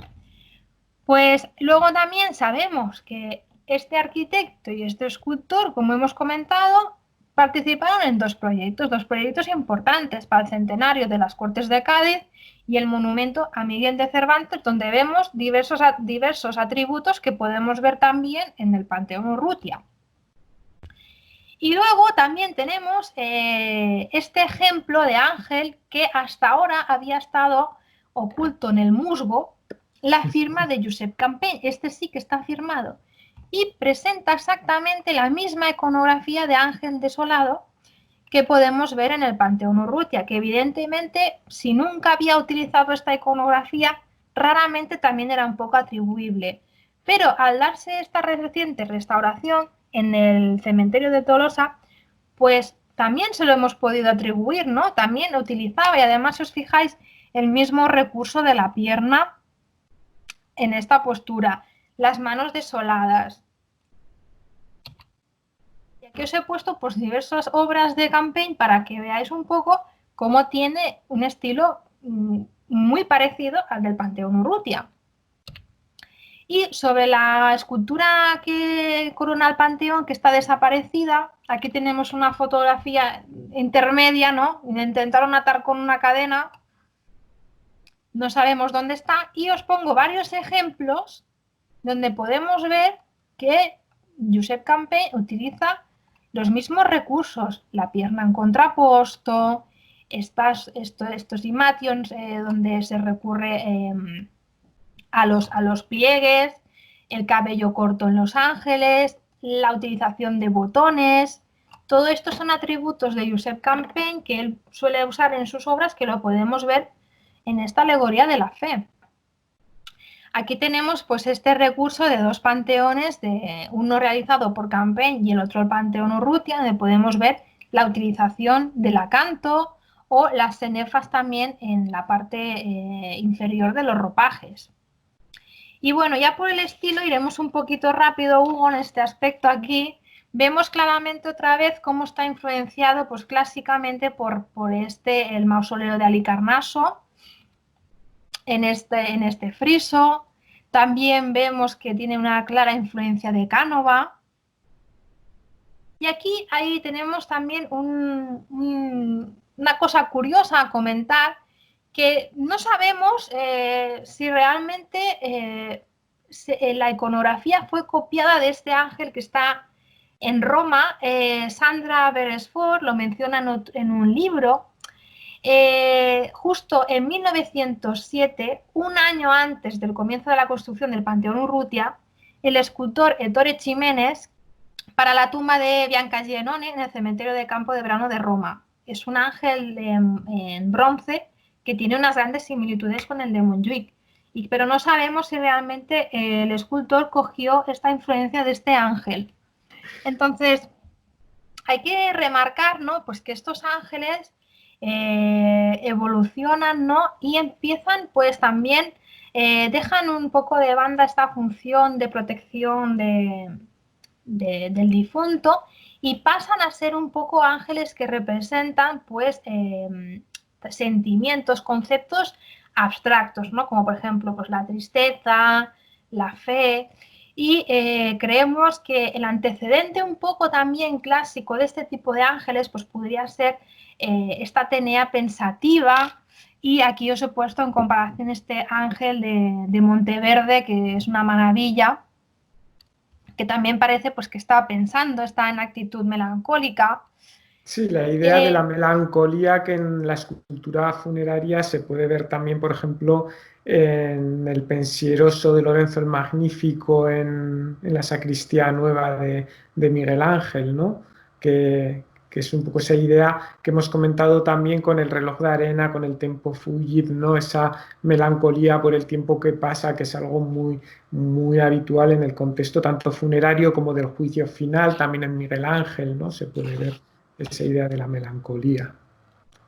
Speaker 2: Pues luego también sabemos que este arquitecto y este escultor, como hemos comentado, participaron en dos proyectos importantes para el centenario de las Cortes de Cádiz y el monumento a Miguel de Cervantes, donde vemos diversos atributos que podemos ver también en el Panteón Urrutia. Y luego también tenemos este ejemplo de ángel que hasta ahora había estado oculto en el musgo, la firma de Josep Campeny. Este sí que está firmado y presenta exactamente la misma iconografía de ángel desolado que podemos ver en el Panteón Urrutia, que evidentemente, si nunca había utilizado esta iconografía, raramente también era un poco atribuible. Pero al darse esta reciente restauración en el cementerio de Tolosa, pues también se lo hemos podido atribuir, ¿no? También lo utilizaba, y además, si os fijáis, el mismo recurso de la pierna en esta postura, las manos desoladas. Y aquí os he puesto pues diversas obras de Campeny para que veáis un poco cómo tiene un estilo muy parecido al del Panteón Urrutia. Y sobre la escultura que corona el Panteón, que está desaparecida, aquí tenemos una fotografía intermedia, ¿no? Intentaron atar con una cadena, no sabemos dónde está, y os pongo varios ejemplos donde podemos ver que Josep Campeny utiliza los mismos recursos, la pierna en contraposto, estos imations donde se recurre a los pliegues, el cabello corto en los ángeles, la utilización de botones. Todo esto son atributos de Josep Campeny que él suele usar en sus obras, que lo podemos ver en esta alegoría de la fe. Aquí tenemos pues este recurso de dos panteones, uno realizado por Campeny y el otro el Panteón Urrutia, donde podemos ver la utilización del acanto o las cenefas también en la parte inferior de los ropajes. Y bueno, ya por el estilo iremos un poquito rápido, Hugo, en este aspecto aquí. Vemos claramente otra vez cómo está influenciado, pues clásicamente por el mausoleo de Halicarnaso, en este friso. También vemos que tiene una clara influencia de Cánova. Y aquí ahí tenemos también una cosa curiosa a comentar, que no sabemos si realmente la iconografía fue copiada de este ángel que está en Roma. Sandra Beresford lo menciona en un libro. Justo en 1907, un año antes del comienzo de la construcción del Panteón Urrutia, el escultor Ettore Ximenes para la tumba de Bianca Giannone en el cementerio de Campo de Verano de Roma. Es un ángel en bronce que tiene unas grandes similitudes con el de Montjuic, pero no sabemos si realmente el escultor cogió esta influencia de este ángel. Entonces, hay que remarcar, ¿no?, pues que estos ángeles evolucionan, ¿no?, y empiezan, pues también dejan un poco de banda esta función de protección del difunto y pasan a ser un poco ángeles que representan, pues, sentimientos, conceptos abstractos, ¿no?, como por ejemplo, pues la tristeza, la fe. Y creemos que el antecedente un poco también clásico de este tipo de ángeles pues podría ser esta Atenea pensativa, y aquí os he puesto en comparación este ángel de Monteverde, que es una maravilla, que también parece pues que está pensando, está en actitud melancólica.
Speaker 1: Sí, la idea de la melancolía que en la escultura funeraria se puede ver también, por ejemplo, en el Pensieroso de Lorenzo el Magnífico en la sacristía nueva de Miguel Ángel, ¿no? Que es un poco esa idea que hemos comentado también con el reloj de arena, con el tempo fugit, ¿no? Esa melancolía por el tiempo que pasa, que es algo muy, muy habitual en el contexto tanto funerario como del juicio final, también en Miguel Ángel, ¿no? Se puede ver esa idea de la melancolía.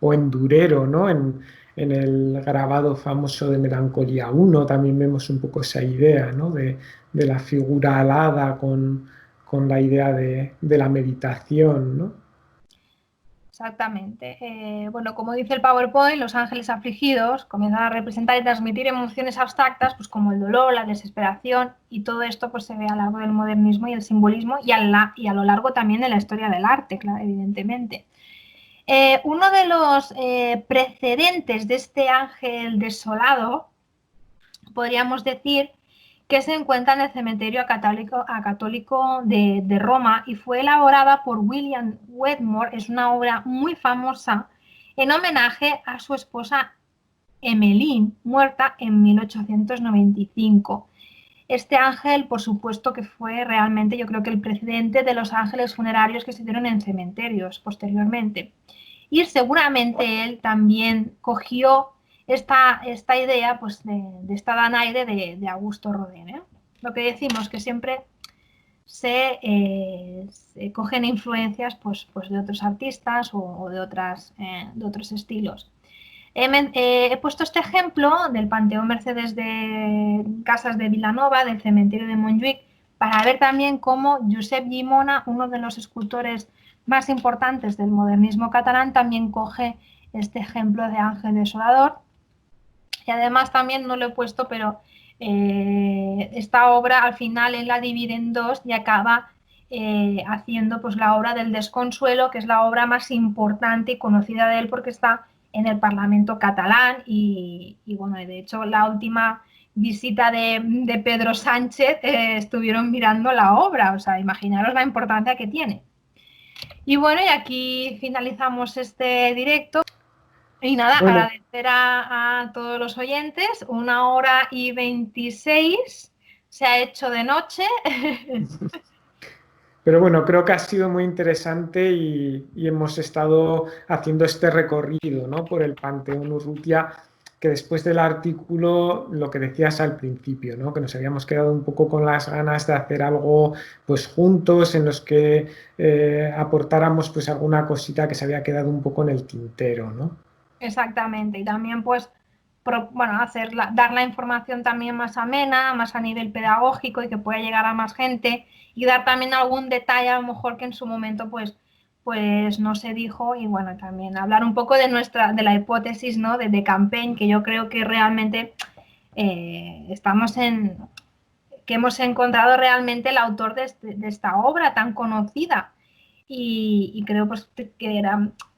Speaker 1: O en Durero, ¿no? En el grabado famoso de Melancolía 1 también vemos un poco esa idea, ¿no? De la figura alada con la idea de la meditación, ¿no?
Speaker 2: Exactamente. Bueno, como dice el PowerPoint, los ángeles afligidos comienzan a representar y transmitir emociones abstractas, pues como el dolor, la desesperación, y todo esto pues se ve a lo largo del modernismo y el simbolismo y a lo largo también de la historia del arte, claro, evidentemente. Uno de los precedentes de este ángel desolado, podríamos decir, que se encuentra en el cementerio acatólico de Roma y fue elaborada por William Wetmore. Es una obra muy famosa en homenaje a su esposa Emmeline, muerta en 1895. Este ángel, por supuesto, que fue realmente, yo creo que el precedente de los ángeles funerarios que se dieron en cementerios posteriormente. Y seguramente él también cogió esta idea pues, de esta Danaide de Augusto Rodin, ¿eh? Lo que decimos, que siempre se cogen influencias pues, de otros artistas o de otros estilos. He puesto este ejemplo del Panteón Mercedes de Casas de Vilanova, del cementerio de Montjuic, para ver también cómo Josep Llimona, uno de los escultores más importantes del modernismo catalán, también coge este ejemplo de ángel desolador. Y además también no lo he puesto, pero esta obra al final él la divide en dos y acaba haciendo pues la obra del Desconsuelo, que es la obra más importante y conocida de él porque está en el Parlamento catalán y bueno, de hecho la última visita de Pedro Sánchez estuvieron mirando la obra, o sea, imaginaros la importancia que tiene. Y bueno, y aquí finalizamos este directo. Y nada,
Speaker 1: Bueno,
Speaker 2: agradecer a todos los oyentes. 1 hora y 26 se ha hecho de noche.
Speaker 1: pero bueno, creo que ha sido muy interesante y hemos estado haciendo este recorrido, ¿no? Por el Panteón Urrutia, que después del artículo, lo que decías al principio, ¿no? Que nos habíamos quedado un poco con las ganas de hacer algo pues juntos en los que aportáramos pues alguna cosita que se había quedado un poco en el tintero, ¿no?
Speaker 2: Exactamente. Y también pues bueno, dar la información también más amena, más a nivel pedagógico y que pueda llegar a más gente y dar también algún detalle a lo mejor que en su momento pues no se dijo y bueno, también hablar un poco de la hipótesis, ¿no? de Campaign, que yo creo que realmente que hemos encontrado realmente el autor de esta obra tan conocida y creo pues que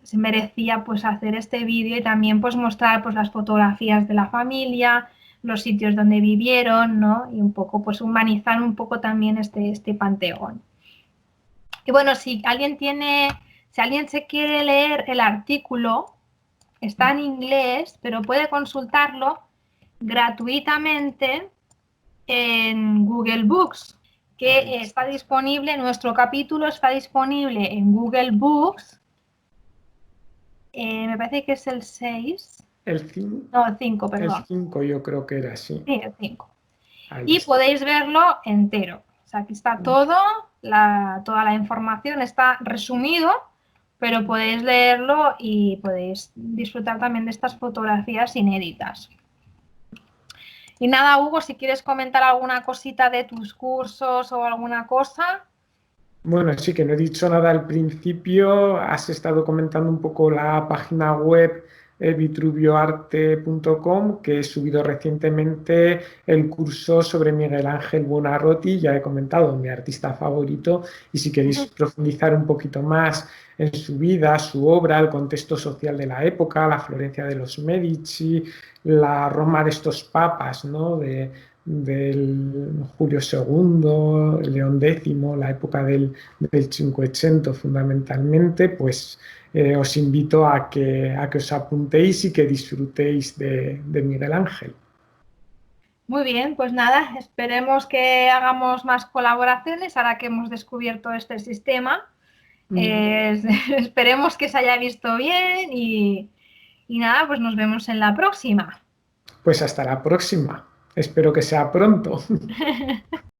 Speaker 2: se merecía pues hacer este vídeo y también pues mostrar pues las fotografías de la familia, los sitios donde vivieron, ¿no? Y un poco pues humanizar un poco también este panteón. Y bueno, si alguien se quiere leer el artículo, está en inglés, pero puede consultarlo gratuitamente en Google Books, que está disponible, nuestro capítulo está disponible en Google Books, me parece que es el 6.
Speaker 1: El 5.
Speaker 2: No, el 5, perdón.
Speaker 1: El 5 yo creo que era así.
Speaker 2: Sí, el 5.
Speaker 1: Y
Speaker 2: podéis verlo entero. O sea, aquí está toda la información, está resumido, pero podéis leerlo y podéis disfrutar también de estas fotografías inéditas. Y nada, Hugo, si quieres comentar alguna cosita de tus cursos o alguna cosa.
Speaker 1: Bueno, sí, que no he dicho nada al principio. Has estado comentando un poco la página web vitruvioarte.com, que he subido recientemente el curso sobre Miguel Ángel Buonarroti. Ya he comentado, mi artista favorito, y si queréis profundizar un poquito más en su vida, su obra, el contexto social de la época, la Florencia de los Medici, la Roma de estos papas, ¿no? Del Julio II, León X, la época del Cinquecento fundamentalmente, pues os invito a que os apuntéis y que disfrutéis de Miguel Ángel.
Speaker 2: Muy bien, pues nada, esperemos que hagamos más colaboraciones ahora que hemos descubierto este sistema. Esperemos que se haya visto bien y nada, pues nos vemos en la próxima.
Speaker 1: Pues hasta la próxima. Espero que sea pronto.